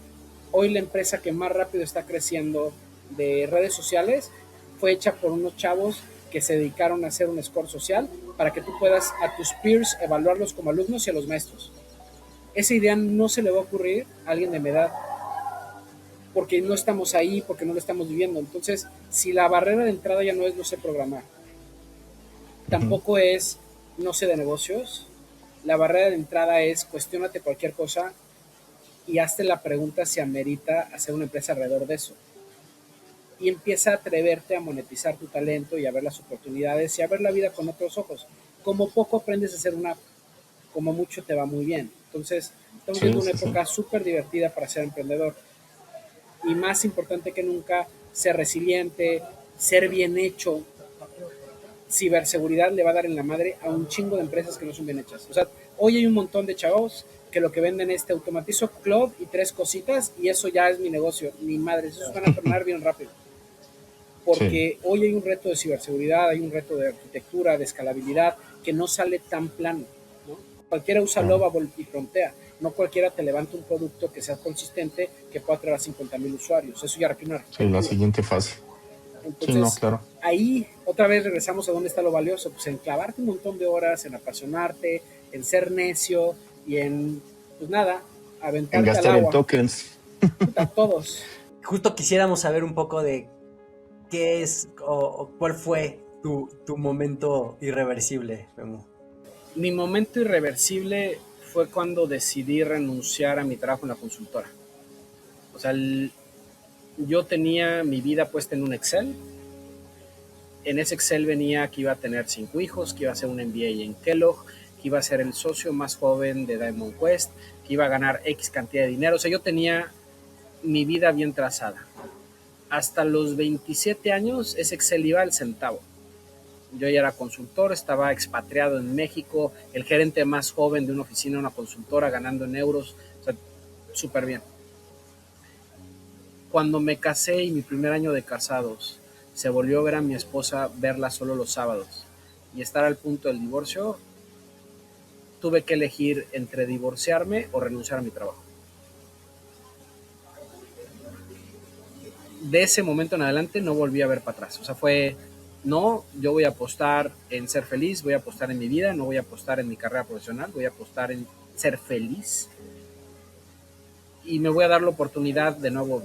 Hoy la empresa que más rápido está creciendo de redes sociales fue hecha por unos chavos que se dedicaron a hacer un score social para que tú puedas a tus peers evaluarlos como alumnos y a los maestros. Esa idea no se le va a ocurrir a alguien de mi edad porque no estamos ahí, porque no lo estamos viviendo. Entonces, si la barrera de entrada ya no es no sé programar, Ujú. tampoco es no sé de negocios, la barrera de entrada es cuestiónate cualquier cosa y hazte la pregunta si amerita hacer una empresa alrededor de eso. Y empieza a atreverte a monetizar tu talento y a ver las oportunidades y a ver la vida con otros ojos. Como poco aprendes a hacer una, como mucho te va muy bien. Entonces, estamos Sí, viendo una sí, sí. época súper divertida para ser emprendedor. Y más importante que nunca, ser resiliente, ser bien hecho. Ciberseguridad le va a dar en la madre a un chingo de empresas que no son bien hechas. O sea, hoy hay un montón de chavos que lo que venden es te automatizo cloud y 3 cositas y eso ya es mi negocio. Ni madres, esos van a tronar bien rápido. Sí, Porque hoy hay un reto de ciberseguridad, hay un reto de arquitectura, de escalabilidad, que no sale tan plano, ¿no? Cualquiera usa claro. Lovable y frontea, no cualquiera te levanta un producto que sea consistente, que pueda traer a 50,000 usuarios, eso ya requiere una Sí, la arquitectura. siguiente fase. Sí, no, Entonces, claro. ahí otra vez regresamos a dónde está lo valioso, pues en clavarte un montón de horas, en apasionarte, en ser necio y en, pues nada, En aventarte al gastar en agua, tokens. a todos. Justo quisiéramos saber un poco de qué es o cuál fue tu momento irreversible, Memo. Mi momento irreversible fue cuando decidí renunciar a mi trabajo en la consultora. O sea, yo tenía mi vida puesta en un Excel. En ese Excel venía que iba a tener 5 hijos, que iba a hacer un MBA en Kellogg, que iba a ser el socio más joven de Diamond Quest, que iba a ganar X cantidad de dinero. O sea, yo tenía mi vida bien trazada. Hasta los 27 años ese Excel iba al centavo. Yo ya era consultor, estaba expatriado en México, el gerente más joven de una oficina, una consultora, ganando en euros, o sea, súper bien. Cuando me casé y mi primer año de casados, se volvió a ver a mi esposa, verla solo los sábados y estar al punto del divorcio, tuve que elegir entre divorciarme o renunciar a mi trabajo. De ese momento en adelante no volví a ver para atrás. O sea, fue, no, yo voy a apostar en ser feliz, voy a apostar en mi vida, no voy a apostar en mi carrera profesional, voy a apostar en ser feliz y me voy a dar la oportunidad de nuevo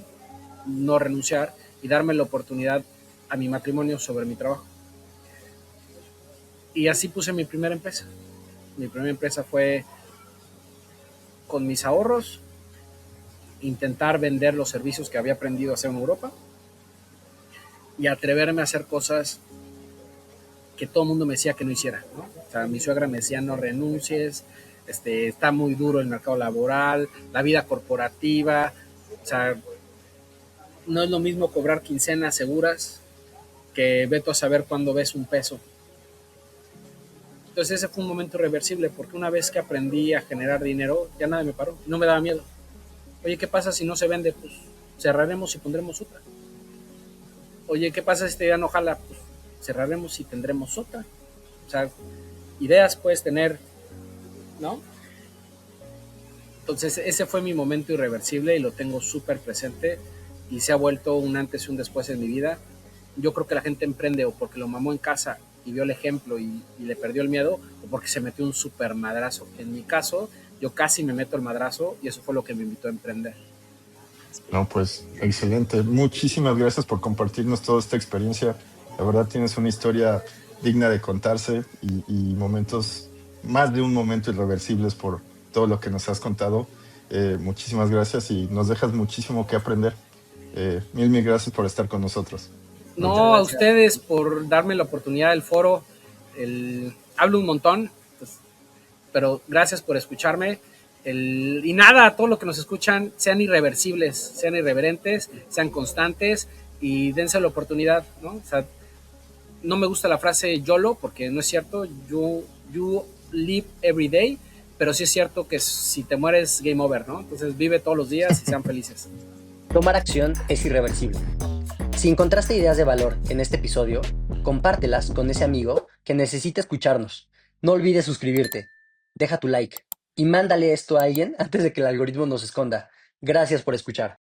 no renunciar y darme la oportunidad a mi matrimonio sobre mi trabajo. Y así puse mi primera empresa. Mi primera empresa fue con mis ahorros, intentar vender los servicios que había aprendido a hacer en Europa y atreverme a hacer cosas que todo el mundo me decía que no hiciera, ¿no? O sea, mi suegra me decía no renuncies, está muy duro el mercado laboral, la vida corporativa, o sea, no es lo mismo cobrar quincenas seguras que veto a saber cuándo ves un peso. Entonces ese fue un momento irreversible, porque una vez que aprendí a generar dinero, ya nada me paró, no me daba miedo. Oye, ¿qué pasa si no se vende? Pues cerraremos y pondremos otra. Oye, ¿qué pasa si este día no jala? Pues cerraremos y tendremos otra. O sea, ideas puedes tener, ¿no? Entonces ese fue mi momento irreversible y lo tengo súper presente y se ha vuelto un antes y un después en mi vida. Yo creo que la gente emprende o porque lo mamó en casa y vio el ejemplo y le perdió el miedo, o porque se metió un súper madrazo. En mi caso, yo casi me meto el madrazo y eso fue lo que me invitó a emprender. No, pues excelente. Muchísimas gracias por compartirnos toda esta experiencia. La verdad tienes una historia digna de contarse y momentos, más de un momento irreversibles por todo lo que nos has contado. Muchísimas gracias y nos dejas muchísimo que aprender. Mil gracias por estar con nosotros. No, a ustedes por darme la oportunidad del foro. Hablo un montón, pues, pero gracias por escucharme. Y nada, a todo lo que nos escuchan, sean irreversibles, sean irreverentes, sean constantes y dense la oportunidad, ¿no? O sea, no me gusta la frase YOLO porque no es cierto, you live every day, pero sí es cierto que si te mueres, game over, ¿no? Entonces vive todos los días y sean felices. Tomar acción es irreversible. Si encontraste ideas de valor en este episodio, compártelas con ese amigo que necesita escucharnos. No olvides suscribirte, deja tu like y mándale esto a alguien antes de que el algoritmo nos esconda. Gracias por escuchar.